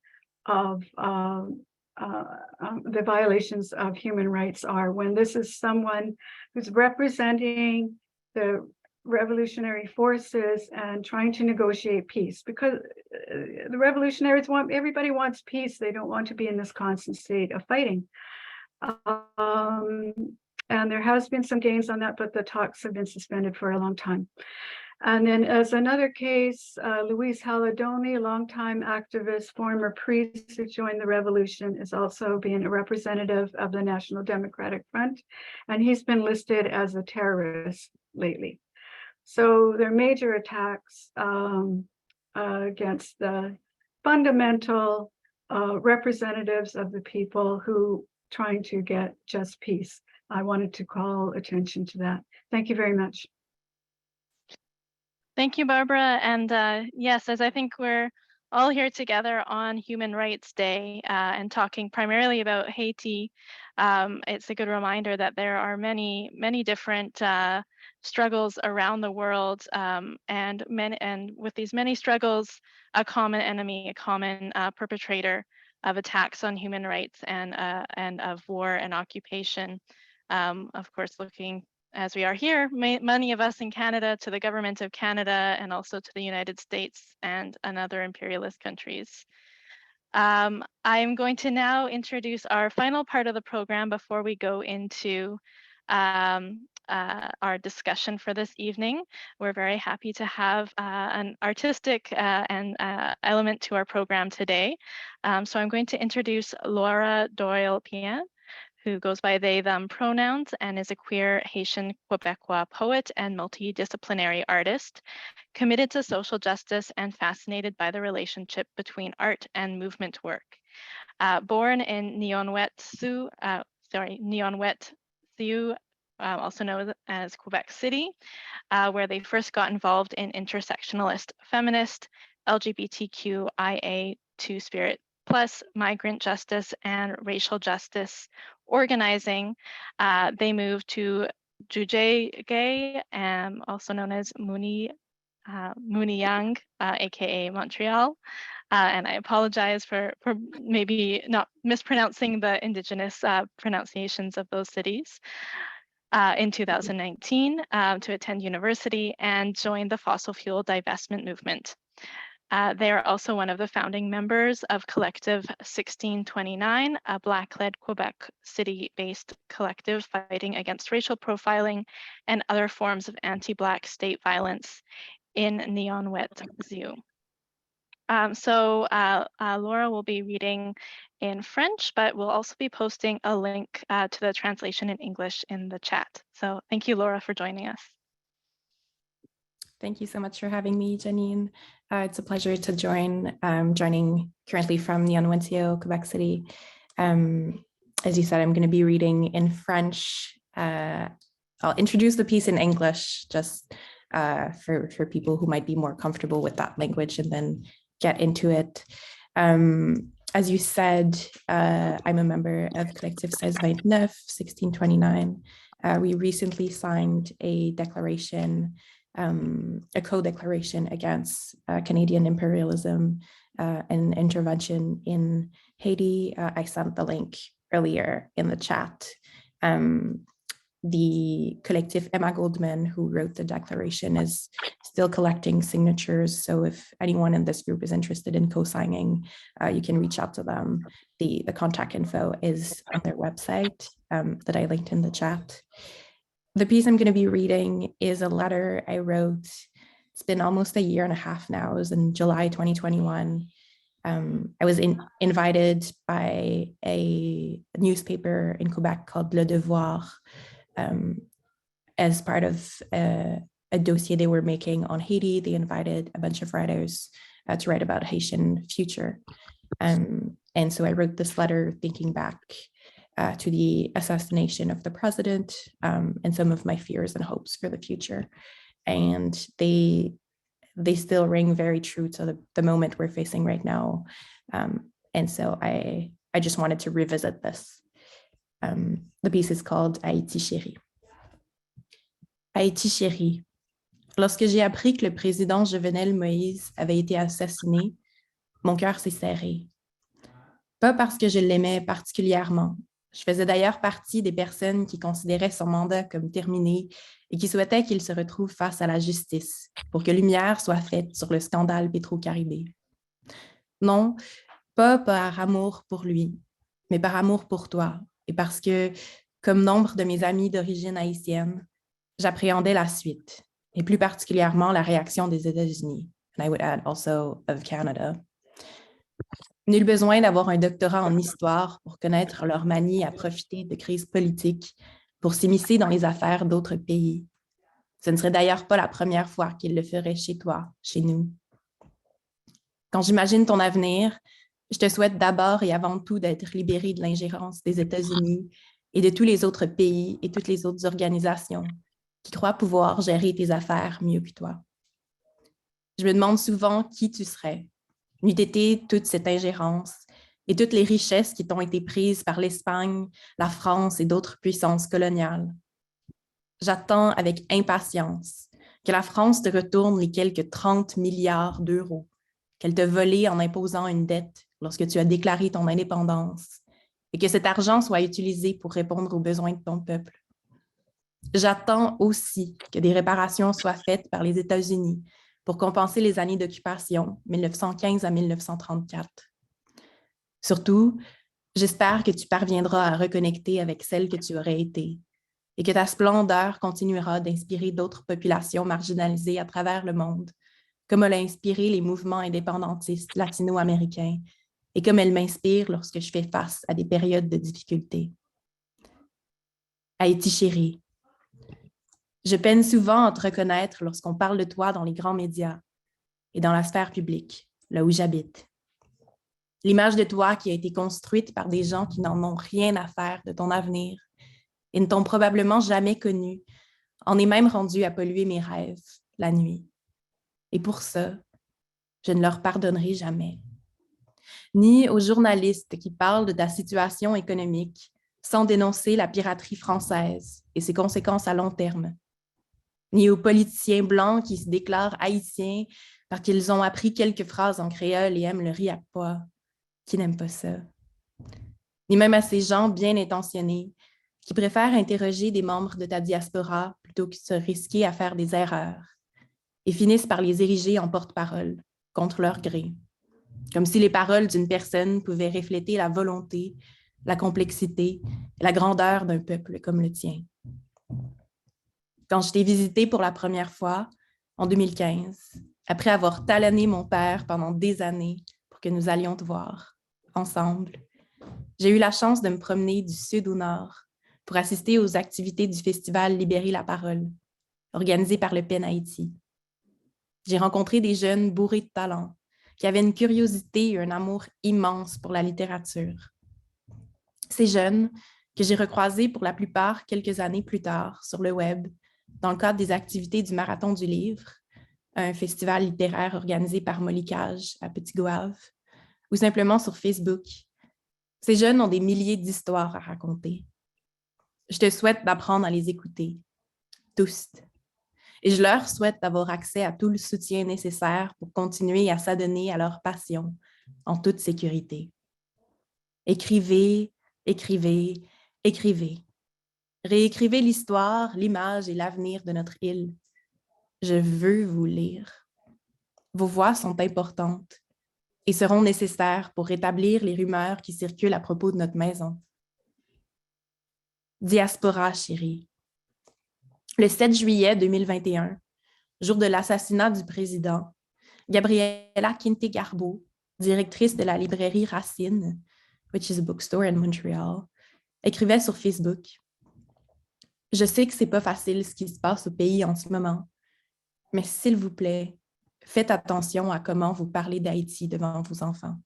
of the violations of human rights are, when this is someone who's representing the revolutionary forces and trying to negotiate peace, because the revolutionaries everybody wants peace. They don't want to be in this constant state of fighting. And there has been some gains on that, but the talks have been suspended for a long time. And then as another case, Luis Haladoni, a longtime activist, former priest who joined the revolution, is also being a representative of the National Democratic Front. And he's been listed as a terrorist lately. So there are major attacks against the fundamental representatives of the people who trying to get just peace. I wanted to call attention to that. Thank you very much. Thank you, Barbara. And yes, as I think we're all here together on Human Rights Day and talking primarily about Haiti, it's a good reminder that there are many, many different struggles around the world, and with these many struggles, a common enemy, a common perpetrator of attacks on human rights and of war and occupation. Of course, looking as we are here, many of us in Canada, to the government of Canada and also to the United States and other imperialist countries. I'm going to now introduce our final part of the program before we go into our discussion for this evening. We're very happy to have an artistic element to our program today. So I'm going to introduce Laura Doyle Péan, who goes by they, them pronouns and is a queer Haitian-Quebecois poet and multidisciplinary artist, committed to social justice and fascinated by the relationship between art and movement work. Born in Nionwentsïo, also known as Quebec City, where they first got involved in intersectionalist, feminist, LGBTQIA two-spirit plus migrant justice and racial justice organizing. They moved to Jujay, also known as Mooniyang, aka Montreal. And I apologize for maybe not mispronouncing the indigenous pronunciations of those cities. In 2019 to attend university and join the fossil fuel divestment movement. They are also one of the founding members of Collective 1629, a Black-led Quebec-city-based collective fighting against racial profiling and other forms of anti-Black state violence in Nionwentsïo. So Laura will be reading in French, but we'll also be posting a link to the translation in English in the chat. So thank you, Laura, for joining us. Thank you so much for having me, Janine. It's a pleasure to join. Joining currently from Nionwentsïo, Quebec City. As you said, I'm going to be reading in French. I'll introduce the piece in English just for people who might be more comfortable with that language and then get into it. As you said, I'm a member of Collective 1629. We recently signed a declaration, a co-declaration against Canadian imperialism and intervention in Haiti. I sent the link earlier in the chat. The collective Emma Goldman, who wrote the declaration, is still collecting signatures. So if anyone in this group is interested in co-signing, you can reach out to them. The contact info is on their website that I linked in the chat. The piece I'm going to be reading is a letter I wrote. It's been almost a year and a half now. It was in July 2021. I was invited by a newspaper in Quebec called Le Devoir as part of a dossier they were making on Haiti. They invited a bunch of writers to write about Haitian future. And so I wrote this letter thinking back to the assassination of the president and some of my fears and hopes for the future. And they still ring very true to the moment we're facing right now. And so I just wanted to revisit this. The piece is called Haïti chérie. Haïti chérie. Lorsque j'ai appris que le président Jovenel Moïse avait été assassiné, mon cœur s'est serré. Pas parce que je l'aimais particulièrement, Je faisais d'ailleurs partie des personnes qui considéraient son mandat comme terminé et qui souhaitaient qu'il se retrouve face à la justice pour que lumière soit faite sur le scandale Petro-Caribé. Non, pas par amour pour lui, mais par amour pour toi et parce que, comme nombre de mes amis d'origine haïtienne, j'appréhendais la suite, et plus particulièrement la réaction des États-Unis. And I would add also of Canada. Nul besoin d'avoir un doctorat en histoire pour connaître leur manie à profiter de crises politiques pour s'immiscer dans les affaires d'autres pays. Ce ne serait d'ailleurs pas la première fois qu'ils le feraient chez toi, chez nous. Quand j'imagine ton avenir, je te souhaite d'abord et avant tout d'être libéré de l'ingérence des États-Unis et de tous les autres pays et toutes les autres organisations qui croient pouvoir gérer tes affaires mieux que toi. Je me demande souvent qui tu serais, n'eût été toute cette ingérence et toutes les richesses qui t'ont été prises par l'Espagne, la France et d'autres puissances coloniales. J'attends avec impatience que la France te retourne les quelques 30 milliards d'euros qu'elle t'a volés en imposant une dette lorsque tu as déclaré ton indépendance et que cet argent soit utilisé pour répondre aux besoins de ton peuple. J'attends aussi que des réparations soient faites par les États-Unis pour compenser les années d'occupation 1915 à 1934. Surtout, j'espère que tu parviendras à reconnecter avec celle que tu aurais été et que ta splendeur continuera d'inspirer d'autres populations marginalisées à travers le monde, comme elle a inspiré les mouvements indépendantistes latino-américains et comme elle m'inspire lorsque je fais face à des périodes de difficulté. Haïti chérie, je peine souvent à te reconnaître lorsqu'on parle de toi dans les grands médias et dans la sphère publique, là où j'habite. L'image de toi qui a été construite par des gens qui n'en ont rien à faire de ton avenir et ne t'ont probablement jamais connu, en est même rendue à polluer mes rêves la nuit. Et pour ça, je ne leur pardonnerai jamais. Ni aux journalistes qui parlent de ta situation économique sans dénoncer la piraterie française et ses conséquences à long terme, ni aux politiciens blancs qui se déclarent haïtiens parce qu'ils ont appris quelques phrases en créole et aiment le riz à pois, qui n'aiment pas ça, ni même à ces gens bien intentionnés qui préfèrent interroger des membres de ta diaspora plutôt que de se risquer à faire des erreurs et finissent par les ériger en porte-parole contre leur gré, comme si les paroles d'une personne pouvaient refléter la volonté, la complexité et la grandeur d'un peuple comme le tien. Quand je t'ai visité pour la première fois, en 2015, après avoir talonné mon père pendant des années pour que nous allions te voir, ensemble, j'ai eu la chance de me promener du sud au nord pour assister aux activités du festival Libérer la parole, organisé par le PEN Haïti. J'ai rencontré des jeunes bourrés de talent qui avaient une curiosité et un amour immense pour la littérature. Ces jeunes, que j'ai recroisés pour la plupart quelques années plus tard sur le web, dans le cadre des activités du Marathon du Livre, un festival littéraire organisé par Molicage à Petit-Goâve, ou simplement sur Facebook. Ces jeunes ont des milliers d'histoires à raconter. Je te souhaite d'apprendre à les écouter, tous. Et je leur souhaite d'avoir accès à tout le soutien nécessaire pour continuer à s'adonner à leur passion en toute sécurité. Écrivez, écrivez, écrivez. Réécrivez l'histoire, l'image et l'avenir de notre île. Je veux vous lire. Vos voix sont importantes et seront nécessaires pour rétablir les rumeurs qui circulent à propos de notre maison. Diaspora, chérie. Le 7 juillet 2021, jour de l'assassinat du président, Gabriela Quinte-Garbeau, directrice de la librairie Racine, which is a bookstore in Montreal, écrivait sur Facebook: « Je sais que c'est pas facile ce qui se passe au pays en ce moment, mais s'il vous plaît, faites attention à comment vous parlez d'Haïti devant vos enfants. »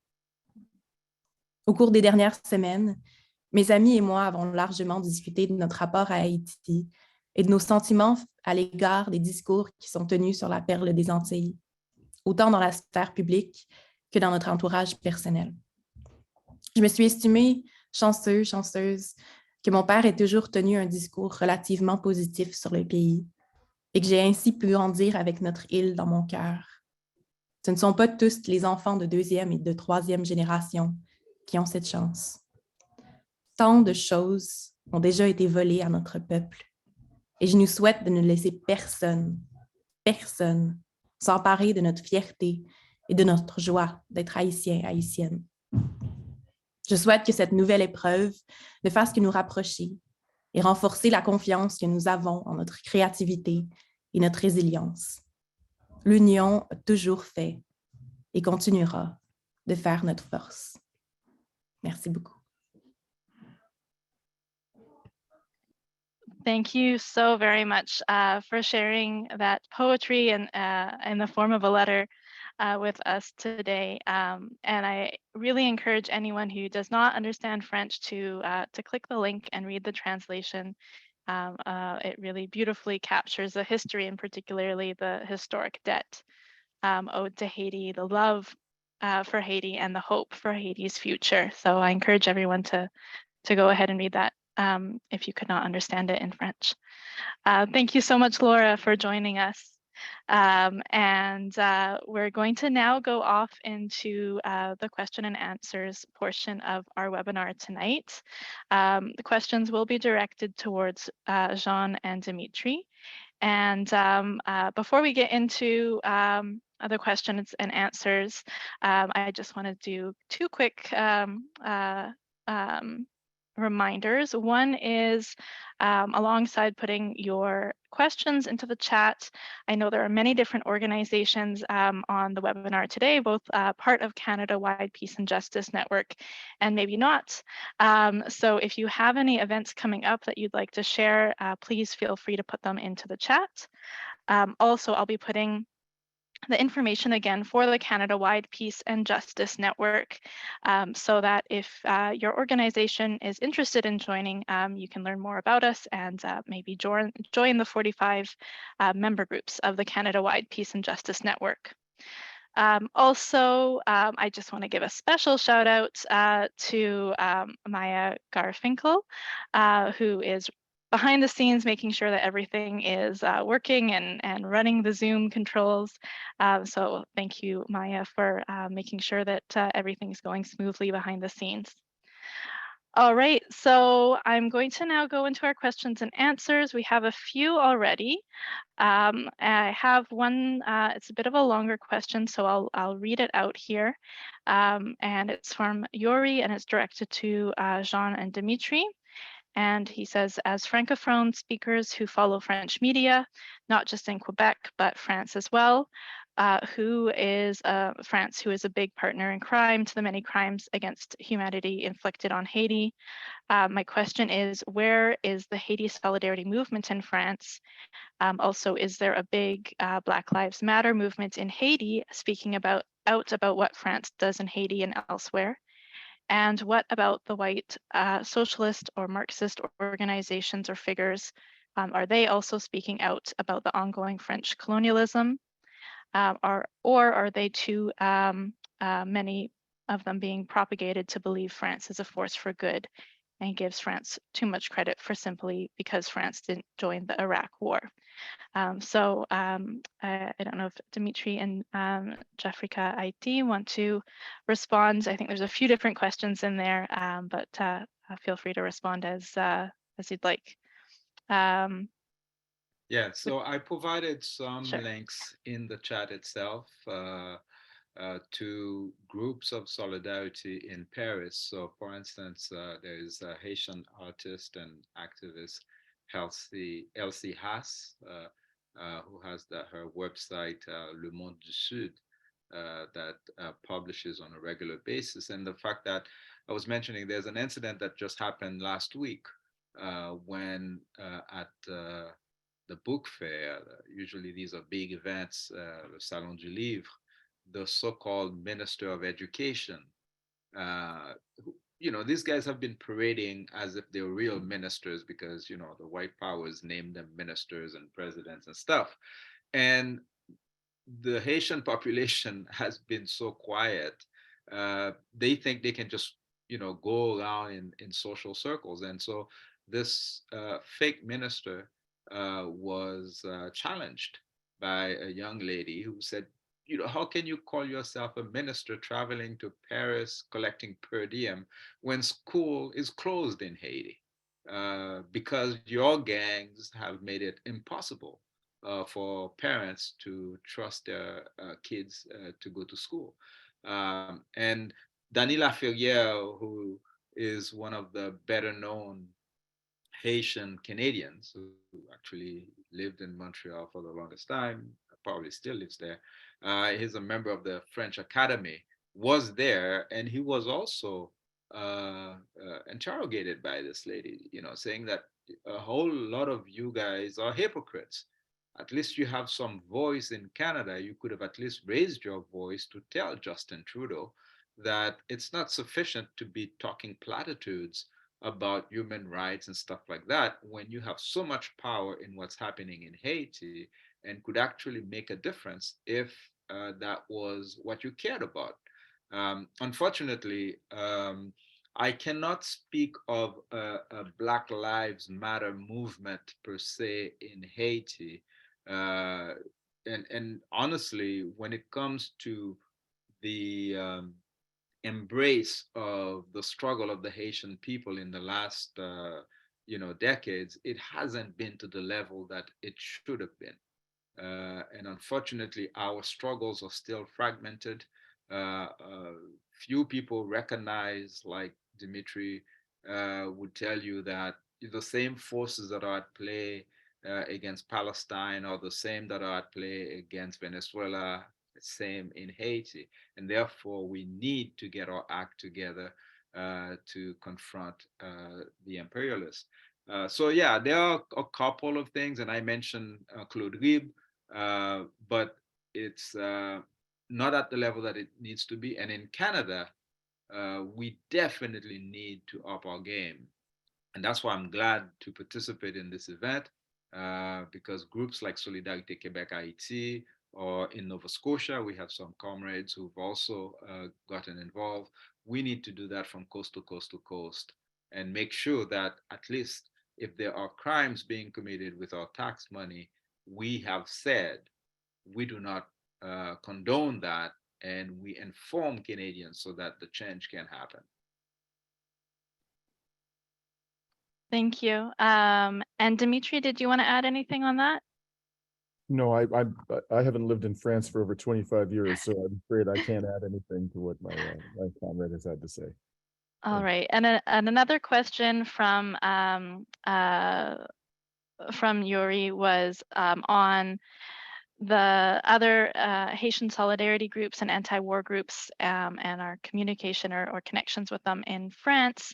Au cours des dernières semaines, mes amis et moi avons largement discuté de notre rapport à Haïti et de nos sentiments à l'égard des discours qui sont tenus sur la perle des Antilles, autant dans la sphère publique que dans notre entourage personnel. Je me suis estimée chanceuse, que mon père ait toujours tenu un discours relativement positif sur le pays et que j'ai ainsi pu grandir avec notre île dans mon cœur. Ce ne sont pas tous les enfants de 2e et de 3e génération qui ont cette chance. Tant de choses ont déjà été volées à notre peuple. Et je nous souhaite de ne laisser personne s'emparer de notre fierté et de notre joie d'être haïtien, haïtienne. Je souhaite que cette nouvelle épreuve ne fasse que nous rapprocher et renforcer la confiance que nous avons en notre créativité et notre résilience. L'union a toujours fait et continuera de faire notre force. Merci beaucoup. Thank you so very much for sharing that poetry and in the form of a letter with us today. And I really encourage anyone who does not understand French to click the link and read the translation. It really beautifully captures the history and particularly the historic debt owed to Haiti, the love for Haiti and the hope for Haiti's future. So I encourage everyone to go ahead and read that if you could not understand it in French. Thank you so much, Laura, for joining us. And we're going to now go off into the question and answers portion of our webinar tonight. The questions will be directed towards Jean and Dimitri. And before we get into other questions and answers, I just want to do two quick reminders. One is alongside putting your questions into the chat. I know there are many different organizations on the webinar today, both part of Canada-wide Peace and Justice Network and maybe not. So if you have any events coming up that you'd like to share, please feel free to put them into the chat. Also, I'll be putting the information again for the Canada-wide Peace and Justice Network so that if your organization is interested in joining, you can learn more about us and maybe join the 45 member groups of the Canada-wide Peace and Justice Network. Also, I just want to give a special shout out to Maya Garfinkel, who is behind the scenes, making sure that everything is working and running the Zoom controls. So thank you, Maya, for making sure that everything's going smoothly behind the scenes. All right, so I'm going to now go into our questions and answers. We have a few already. I have one, it's a bit of a longer question, so I'll read it out here. And it's from Yuri and it's directed to Jean and Dimitri. And he says, as Francophone speakers who follow French media, not just in Quebec, but France as well, France, who is a big partner in crime to the many crimes against humanity inflicted on Haiti. My question is, where is the Haiti Solidarity movement in France? Also, is there a big Black Lives Matter movement in Haiti speaking about what France does in Haiti and elsewhere? And what about the white socialist or Marxist organizations or figures? Are they also speaking out about the ongoing French colonialism? Or are they too many of them being propagated to believe France is a force for good and gives France too much credit for simply because France didn't join the Iraq War? I don't know if Dimitri and Jeffrika IT want to respond. I think there's a few different questions in there, but feel free to respond as you'd like. Yeah, so I provided some Sure. links in the chat itself to groups of solidarity in Paris. So for instance, there is a Haitian artist and activist, Elsie Haas, who has her website, Le Monde du Sud, that publishes on a regular basis. And the fact that I was mentioning, there's an incident that just happened last week when at the book fair, usually these are big events, le Salon du Livre, the so-called Minister of Education, these guys have been parading as if they're real ministers because, the white powers named them ministers and presidents and stuff. And the Haitian population has been so quiet. They think they can just, go around in social circles. And so this fake minister was challenged by a young lady who said, how can you call yourself a minister traveling to Paris collecting per diem when school is closed in Haiti? Because your gangs have made it impossible for parents to trust their kids to go to school. And Danila Ferrier, who is one of the better known Haitian Canadians who actually lived in Montreal for the longest time, probably still lives there. He's a member of the French Academy, was there, and he was also interrogated by this lady, saying that a whole lot of you guys are hypocrites. At least you have some voice in Canada. You could have at least raised your voice to tell Justin Trudeau that it's not sufficient to be talking platitudes about human rights and stuff like that when you have so much power in what's happening in Haiti and could actually make a difference if that was what you cared about. Unfortunately, I cannot speak of a Black Lives Matter movement per se in Haiti. And honestly, when it comes to the embrace of the struggle of the Haitian people in the last decades, it hasn't been to the level that it should have been. And unfortunately, our struggles are still fragmented. Few people recognize, like Dimitri would tell you, that the same forces that are at play against Palestine are the same that are at play against Venezuela, same in Haiti. And therefore, we need to get our act together to confront the imperialists. So yeah, there are a couple of things, and I mentioned Claude Rib, but it's not at the level that it needs to be. And in Canada, we definitely need to up our game. And that's why I'm glad to participate in this event, because groups like Solidarity Quebec Haiti, or in Nova Scotia, we have some comrades who've also gotten involved. We need to do that from coast to coast to coast and make sure that at least if there are crimes being committed with our tax money, we have said we do not condone that, and we inform Canadians so that the change can happen. Thank you. And Dimitri, did you want to add anything on that? No, I haven't lived in France for over 25 years, so I'm afraid I can't add anything to what my comrade has had to say. All right, and another question from Yuri was on the other Haitian solidarity groups and anti-war groups and our communication or connections with them in France.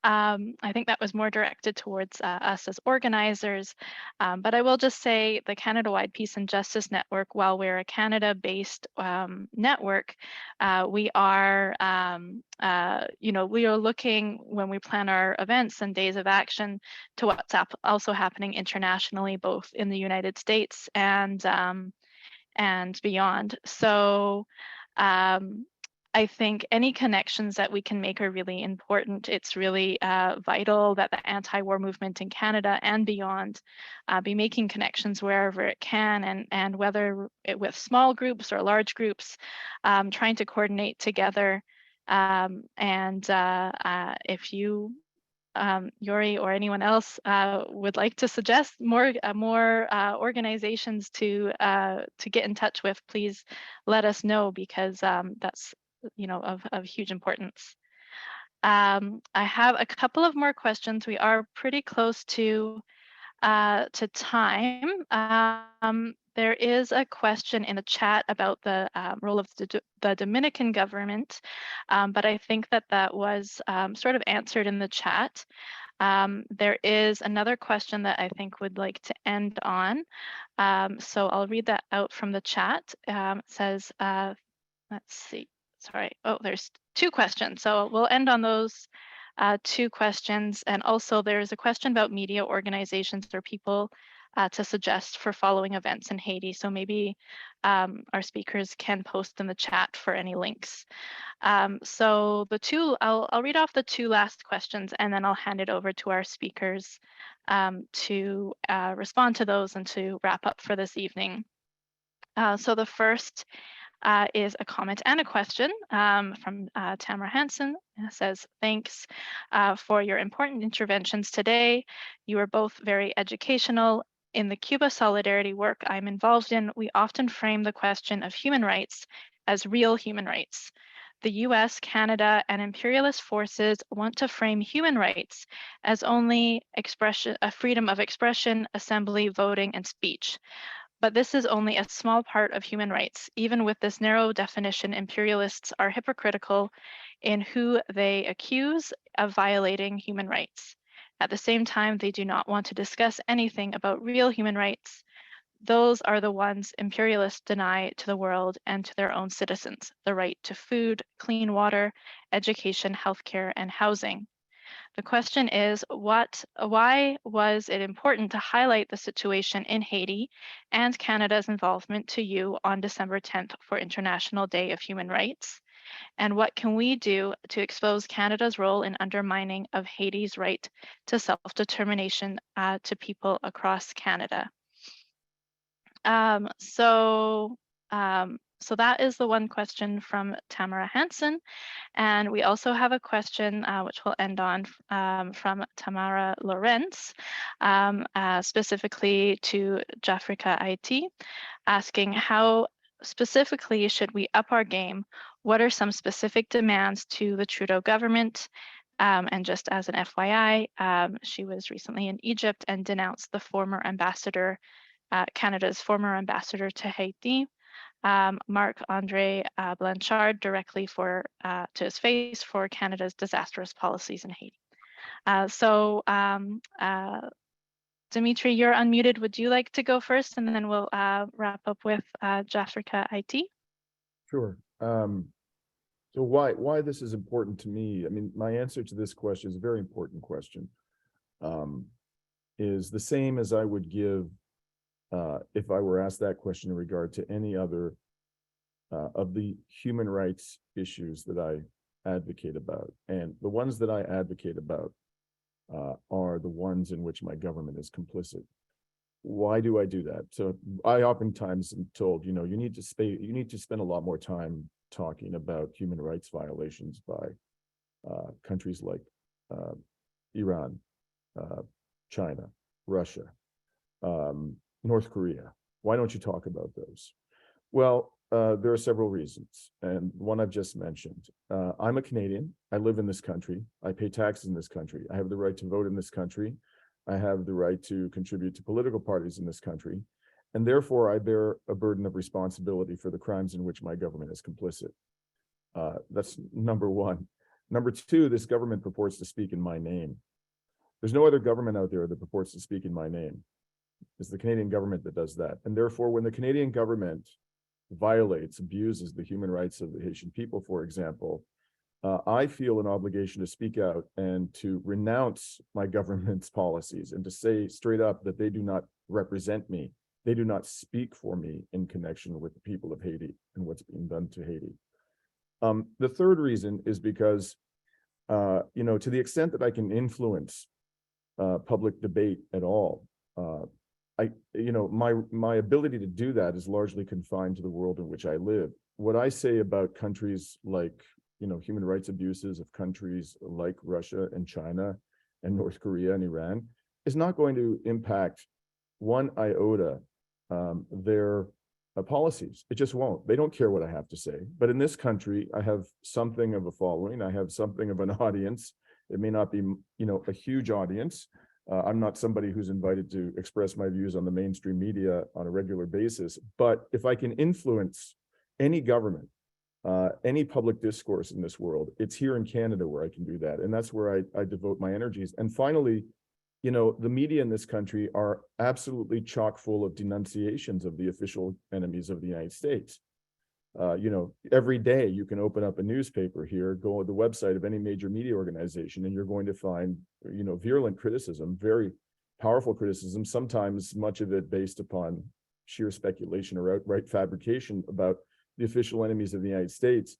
I think that was more directed towards us as organizers, but I will just say the Canada-wide Peace and Justice Network, while we're a Canada-based network, we are, we are looking when we plan our events and days of action to what's also happening internationally, both in the United States and beyond. So I think any connections that we can make are really important. It's really vital that the anti-war movement in Canada and beyond be making connections wherever it can, and whether with small groups or large groups, trying to coordinate together. If you, Yuri, or anyone else would like to suggest more organizations to get in touch with, please let us know, because that's of huge importance. I have a couple of more questions. We are pretty close to time. There is a question in the chat about the role of the Dominican government, but I think that was sort of answered in the chat. There is another question that I think would like to end on. So I'll read that out from the chat. It says, let's see. Sorry. Oh, there's two questions. So we'll end on those two questions. And also there's a question about media organizations or people to suggest for following events in Haiti. So maybe our speakers can post in the chat for any links. So I'll read off the two last questions, and then I'll hand it over to our speakers to respond to those and to wrap up for this evening. So the first is a comment and a question from Tamara Hansen. It says, thanks for your important interventions today. You are both very educational. In the Cuba solidarity work I'm involved in, we often frame the question of human rights as real human rights. The US, Canada, and imperialist forces want to frame human rights as only expression, a freedom of expression, assembly, voting, and speech. But this is only a small part of human rights. Even with this narrow definition, imperialists are hypocritical in who they accuse of violating human rights. At the same time, they do not want to discuss anything about real human rights. Those are the ones imperialists deny to the world and to their own citizens: the right to food, clean water, education, healthcare, and housing. The question is, why was it important to highlight the situation in Haiti and Canada's involvement to you on December 10th for International Day of Human Rights? And what can we do to expose Canada's role in undermining of Haiti's right to self-determination to people across Canada? So that is the one question from Tamara Hansen. And we also have a question, which we'll end on, from Tamara Lorenz, specifically to Jafrika IT, asking how specifically should we up our game? What are some specific demands to the Trudeau government? And just as an FYI, she was recently in Egypt and denounced the former ambassador, Canada's former ambassador to Haiti, Marc-André Blanchard, directly to his face for Canada's disastrous policies in Haiti. Dimitri, you're unmuted. Would you like to go first, and then we'll wrap up with Jafrika IT? Sure. So why this is important to me? I mean, my answer to this question is a very important question. Is the same as I would give if I were asked that question in regard to any other of the human rights issues that I advocate about. And the ones that I advocate about are the ones in which my government is complicit. Why do I do that? So I oftentimes am told, you need to spend a lot more time talking about human rights violations by countries like Iran, China, Russia, North Korea. Why don't you talk about those? Well, there are several reasons, and one I've just mentioned. I'm a Canadian. I live in this country. I pay taxes in this country. I have the right to vote in this country. I have the right to contribute to political parties in this country, and therefore I bear a burden of responsibility for the crimes in which my government is complicit. That's number one. Number two, this government purports to speak in my name. There's no other government out there that purports to speak in my name. It's the Canadian government that does that. And therefore, when the Canadian government violates, abuses the human rights of the Haitian people, for example, I feel an obligation to speak out and to renounce my government's policies and to say straight up that they do not represent me. They do not speak for me in connection with the people of Haiti and what's being done to Haiti. The third reason is because, to the extent that I can influence public debate at all, my ability to do that is largely confined to the world in which I live. What I say about countries like, human rights abuses of countries like Russia and China and North Korea and Iran is not going to impact one iota their policies. It just won't. They don't care what I have to say. But in this country, I have something of a following. I have something of an audience. It may not be, a huge audience. I'm not somebody who's invited to express my views on the mainstream media on a regular basis. But if I can influence any government, any public discourse in this world, it's here in Canada where I can do that. And that's where I devote my energies. And finally, the media in this country are absolutely chock full of denunciations of the official enemies of the United States. Every day you can open up a newspaper here, go on the website of any major media organization, and you're going to find, virulent criticism, very powerful criticism, sometimes much of it based upon sheer speculation or outright fabrication about the official enemies of the United States.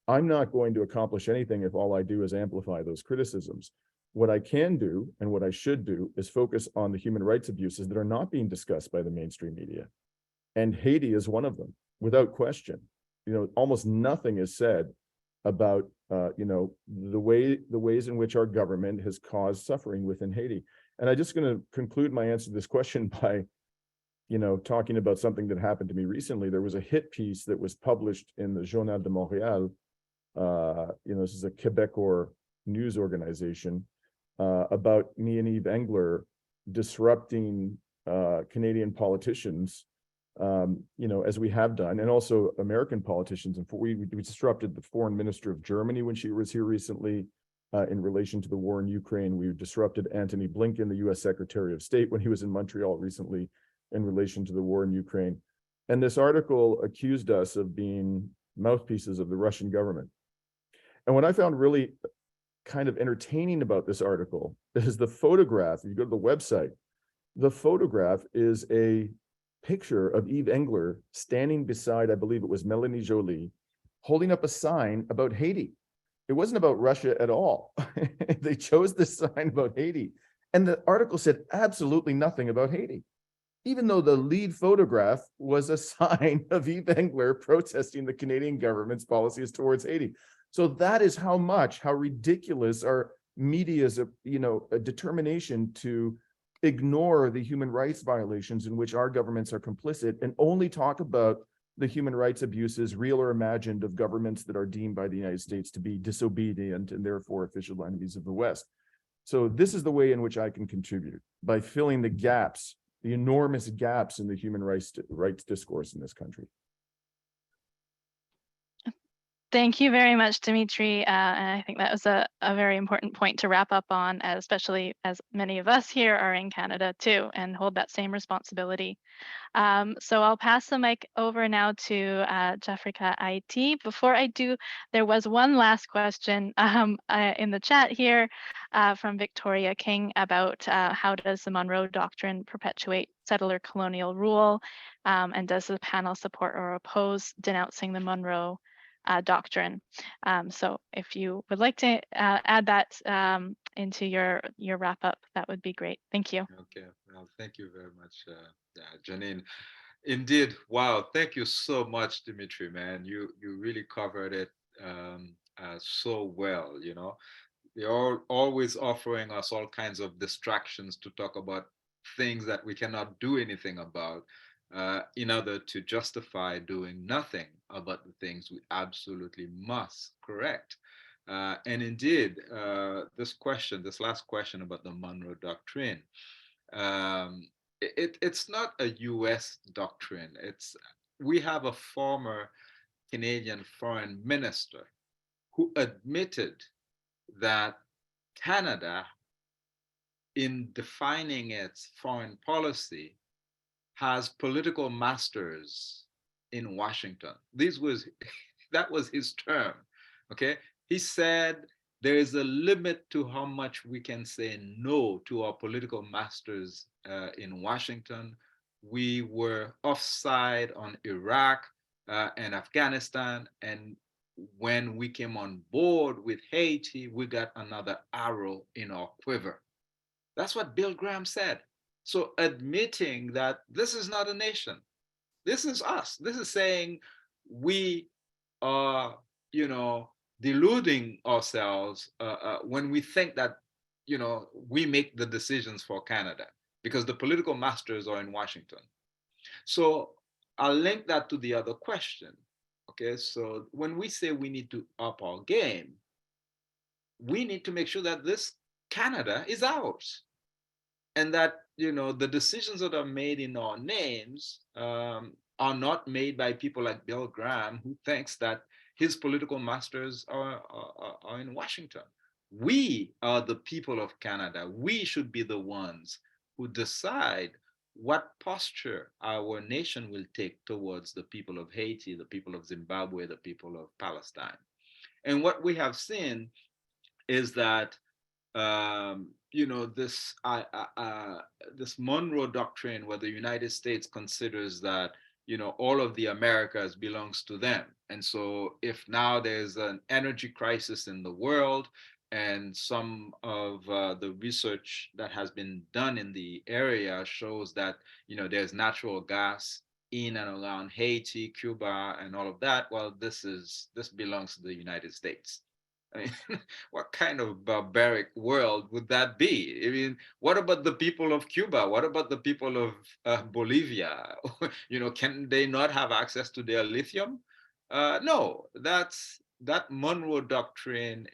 I'm not going to accomplish anything if all I do is amplify those criticisms. What I can do and what I should do is focus on the human rights abuses that are not being discussed by the mainstream media. And Haiti is one of them, without question. almost nothing is said about, the ways in which our government has caused suffering within Haiti. And I'm just going to conclude my answer to this question by, talking about something that happened to me recently. There was a hit piece that was published in the Journal de Montréal. This is a Quebecois news organization, about me and Yves Engler disrupting Canadian politicians, as we have done, and also American politicians. And we disrupted the foreign minister of Germany when she was here recently, in relation to the war in Ukraine. We disrupted Antony Blinken, the US Secretary of State, when he was in Montreal recently in relation to the war in Ukraine. And this article accused us of being mouthpieces of the Russian government. And what I found really kind of entertaining about this article is the photograph. If you go to the website, the photograph is a picture of Yves Engler standing beside, I believe it was Melanie Joly, holding up a sign about Haiti. It wasn't about Russia at all. They chose this sign about Haiti. And the article said absolutely nothing about Haiti, even though the lead photograph was a sign of Yves Engler protesting the Canadian government's policies towards Haiti. So that is how ridiculous our media's, a determination to ignore the human rights violations in which our governments are complicit and only talk about the human rights abuses, real or imagined, of governments that are deemed by the United States to be disobedient and therefore official enemies of the West. So this is the way in which I can contribute, by filling the gaps, the enormous gaps in the human rights discourse in this country. Thank you very much, Dimitri. And I think that was a very important point to wrap up on, especially as many of us here are in Canada too, and hold that same responsibility. So I'll pass the mic over now to Jafrika IT. Before I do, there was one last question in the chat here from Victoria King about how does the Monroe Doctrine perpetuate settler colonial rule, and does the panel support or oppose denouncing the Monroe Doctrine? So if you would like to add that into your wrap up, that would be great. Thank you. Okay, well, thank you very much, Janine. Indeed, wow, thank you so much, Dimitri, man. You really covered it so well, They're always offering us all kinds of distractions to talk about things that we cannot do anything about, in order to justify doing nothing about the things we absolutely must correct. And indeed, this last question about the Monroe Doctrine, it's not a US doctrine. We have a former Canadian foreign minister who admitted that Canada, in defining its foreign policy, has political masters in Washington. That was his term. Okay, he said there is a limit to how much we can say no to our political masters in Washington. We were offside on Iraq and Afghanistan, and when we came on board with Haiti, we got another arrow in our quiver. That's what Bill Graham said. So admitting that this is not a nation, this is us. This is saying we are, deluding ourselves when we think that, we make the decisions for Canada, because the political masters are in Washington. So I'll link that to the other question. Okay, so when we say we need to up our game, we need to make sure that this Canada is ours, and that the decisions that are made in our names are not made by people like Bill Graham, who thinks that his political masters are in Washington. We are the people of Canada. We should be the ones who decide what posture our nation will take towards the people of Haiti, the people of Zimbabwe, the people of Palestine. And what we have seen is that this Monroe Doctrine, where the United States considers that all of the Americas belongs to them, and so if now there's an energy crisis in the world, and some of the research that has been done in the area shows that there's natural gas in and around Haiti, Cuba, and all of that, well, this belongs to the United States. I mean, what kind of barbaric world would that be? I mean, what about the people of Cuba? What about the people of Bolivia? Can they not have access to their lithium? No, that Monroe Doctrine.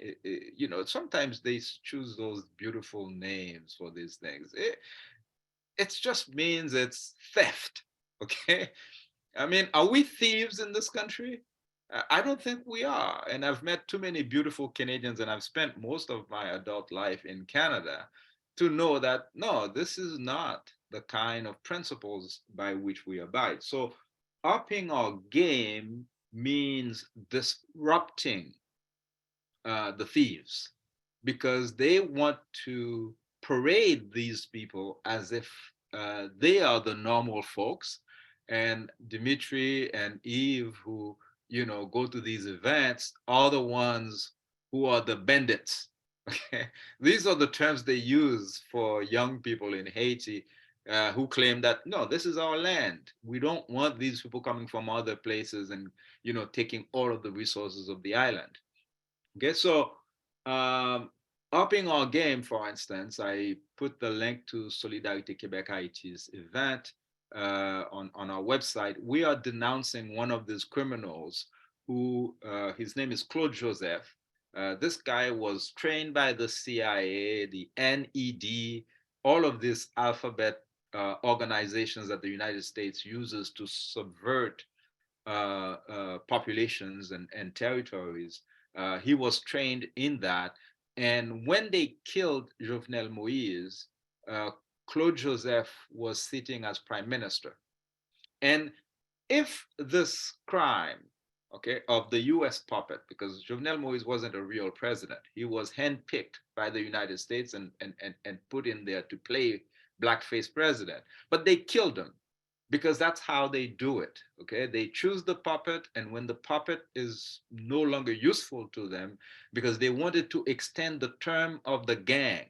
Sometimes they choose those beautiful names for these things. It just means it's theft. Okay. I mean, are we thieves in this country? I don't think we are. And I've met too many beautiful Canadians, and I've spent most of my adult life in Canada to know that no, this is not the kind of principles by which we abide. So upping our game means disrupting the thieves, because they want to parade these people as if they are the normal folks, and Dimitri and Eve, who go to these events, are the ones who are the bandits. Okay, these are the terms they use for young people in Haiti who claim that no, this is our land. We don't want these people coming from other places and taking all of the resources of the island. Okay, so upping our game, for instance, I put the link to Solidarity Quebec Haiti's event on our website. We are denouncing one of these criminals who, his name is Claude Joseph. This guy was trained by the CIA, the NED, all of these alphabet organizations that the United States uses to subvert populations and territories. He was trained in that. And when they killed Jovenel Moïse, Claude Joseph was sitting as prime minister. And if this crime, okay, of the US puppet, because Jovenel Moïse wasn't a real president, he was handpicked by the United States and put in there to play blackface president, but they killed him because that's how they do it. Okay, they choose the puppet, and when the puppet is no longer useful to them, because they wanted to extend the term of the gang,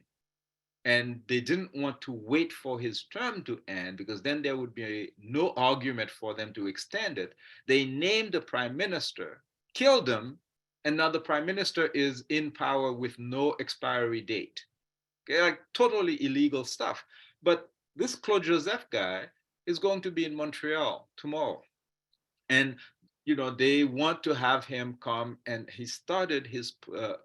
and they didn't want to wait for his term to end, because then there would be no argument for them to extend it. They named the prime minister, killed him, and now the prime minister is in power with no expiry date. Okay, like totally illegal stuff. But this Claude Joseph guy is going to be in Montreal tomorrow. And they want to have him come, and he started his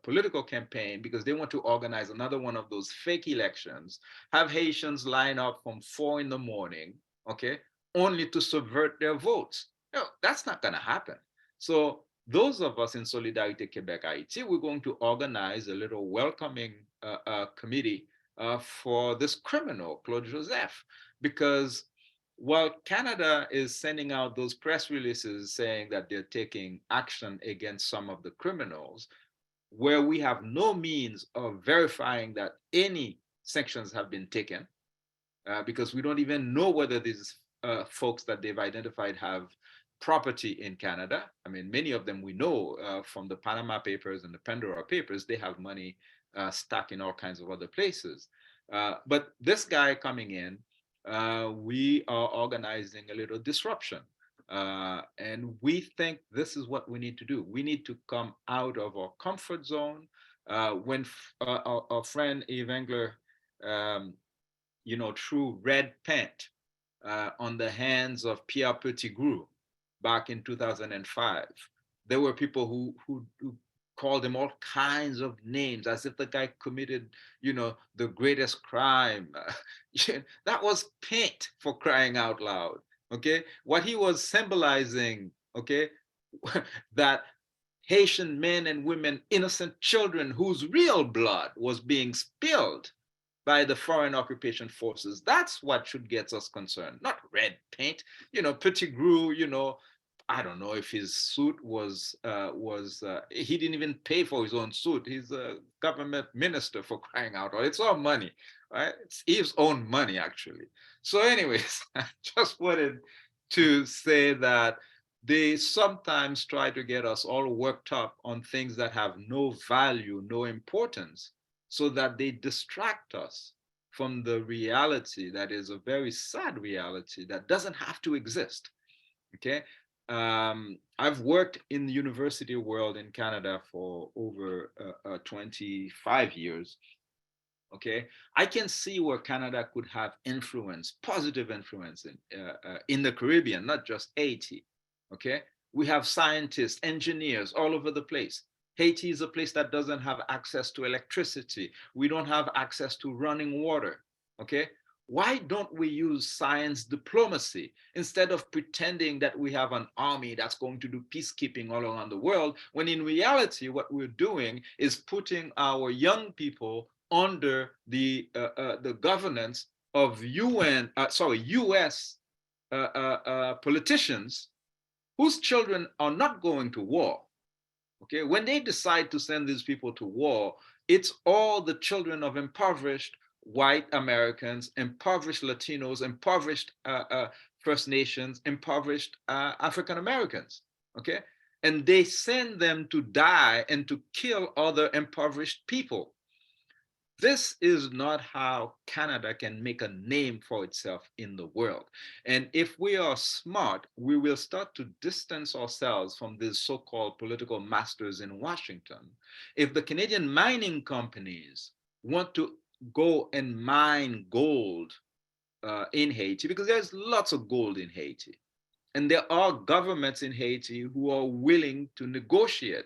political campaign because they want to organize another one of those fake elections, have Haitians line up from 4 a.m, okay, only to subvert their votes. No, that's not going to happen. So those of us in Solidarity Quebec Haiti, we're going to organize a little welcoming committee for this criminal, Claude Joseph, because while Canada is sending out those press releases saying that they're taking action against some of the criminals, where we have no means of verifying that any sanctions have been taken, because we don't even know whether these folks that they've identified have property in Canada. I mean, many of them we know from the Panama Papers and the Pandora Papers, they have money stuck in all kinds of other places. But this guy coming in, we are organizing a little disruption. And we think this is what we need to do. We need to come out of our comfort zone. When our friend Eve Engler, threw red paint on the hands of Pierre Petitgrou back in 2005, there were people who called him all kinds of names as if the guy committed, the greatest crime. That was paint, for crying out loud. Okay, what he was symbolizing, okay, that Haitian men and women, innocent children whose real blood was being spilled by the foreign occupation forces. That's what should get us concerned, not red paint. Petitgrou, I don't know if his suit was he didn't even pay for his own suit. He's a government minister, for crying out loud. It's all money, right? It's Eve's own money, actually. So anyways, I just wanted to say that they sometimes try to get us all worked up on things that have no value, no importance, so that they distract us from the reality that is a very sad reality that doesn't have to exist. Okay. I've worked in the university world in Canada for over 25 years. Okay, I can see where Canada could have influence, positive influence in the Caribbean, not just Haiti. Okay, we have scientists, engineers all over the place. Haiti is a place that doesn't have access to electricity. We don't have access to running water. Okay, why don't we use science diplomacy instead of pretending that we have an army that's going to do peacekeeping all around the world, when in reality, what we're doing is putting our young people under the governance of U.S. Politicians whose children are not going to war. Okay, when they decide to send these people to war, it's all the children of impoverished white Americans, impoverished Latinos, impoverished First Nations, impoverished African Americans. Okay, and they send them to die and to kill other impoverished people. This is not how Canada can make a name for itself in the world. And if we are smart, we will start to distance ourselves from these so-called political masters in Washington. If the Canadian mining companies want to go and mine gold in Haiti, because there's lots of gold in Haiti, and there are governments in Haiti who are willing to negotiate.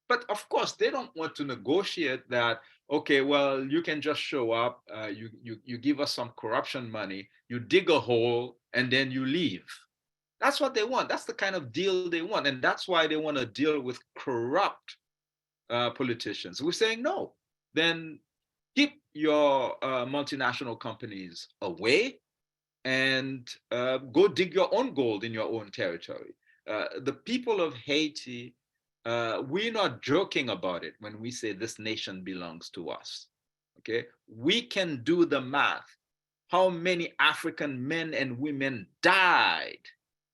But of course, they don't want to negotiate that, okay, well, you can just show up, you give us some corruption money, you dig a hole, and then you leave. That's what they want. That's the kind of deal they want. And that's why they want to deal with corrupt politicians. We're saying no. Then keep your multinational companies away and go dig your own gold in your own territory. The people of Haiti, we're not joking about it when we say this nation belongs to us. Okay, we can do the math. How many African men and women died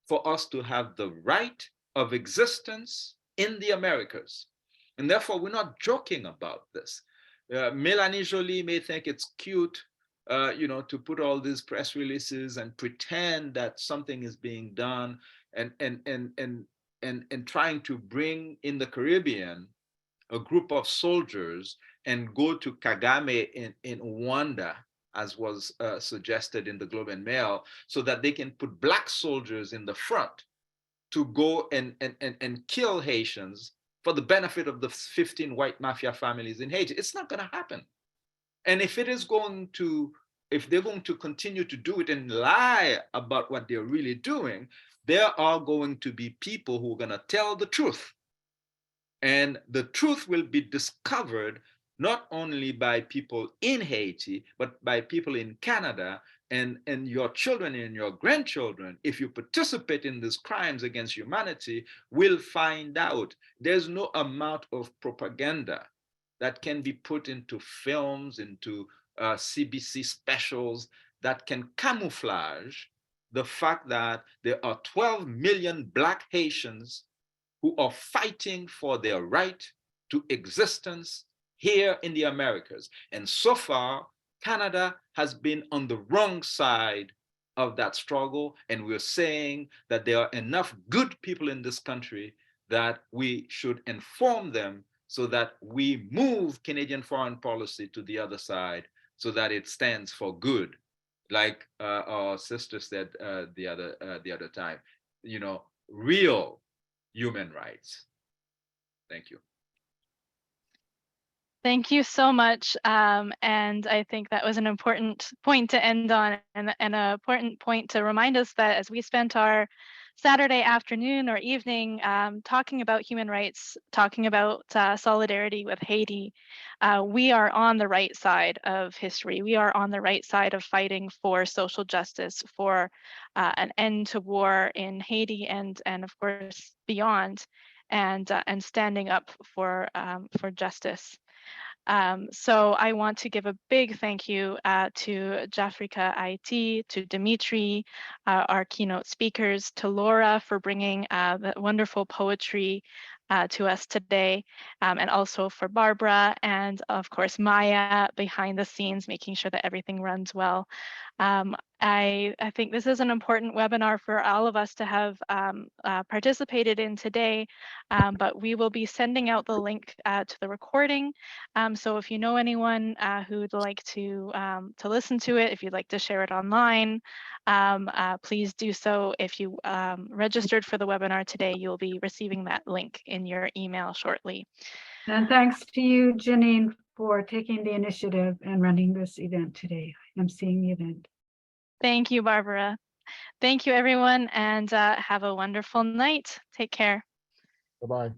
for us to have the right of existence in the Americas? And therefore, we're not joking about this. Melanie Joly may think it's cute, to put all these press releases and pretend that something is being done, and trying to bring in the Caribbean a group of soldiers and go to Kagame in Rwanda, as was suggested in the Globe and Mail, so that they can put black soldiers in the front to go and kill Haitians for the benefit of the 15 white mafia families in Haiti. It's not going to happen. And if they're going to continue to do it and lie about what they're really doing, there are going to be people who are going to tell the truth. And the truth will be discovered not only by people in Haiti, but by people in Canada, and your children and your grandchildren, if you participate in these crimes against humanity, will find out. There's no amount of propaganda that can be put into films, into CBC specials, that can camouflage the fact that there are 12 million Black Haitians who are fighting for their right to existence here in the Americas. And so far, Canada has been on the wrong side of that struggle. And we're saying that there are enough good people in this country that we should inform them so that we move Canadian foreign policy to the other side so that it stands for good. Like our sister said the other time, real human rights. Thank you. Thank you so much. And I think that was an important point to end on, and an important point to remind us that as we spent our Saturday afternoon or evening talking about human rights, talking about solidarity with Haiti, we are on the right side of history. We are on the right side of fighting for social justice, for an end to war in Haiti and of course beyond, and standing up for justice. So I want to give a big thank you to Jafrika IT, to Dimitri, our keynote speakers, to Laura for bringing the wonderful poetry to us today, and also for Barbara and of course Maya behind the scenes, making sure that everything runs well. I think this is an important webinar for all of us to have participated in today, but we will be sending out the link to the recording. So if you know anyone who'd like to listen to it, if you'd like to share it online, please do so. If you registered for the webinar today, you'll be receiving that link in your email shortly. And thanks to you, Janine, for taking the initiative and running this event today. I'm seeing the event. Thank you, Barbara. Thank you, everyone, and have a wonderful night. Take care. Bye-bye.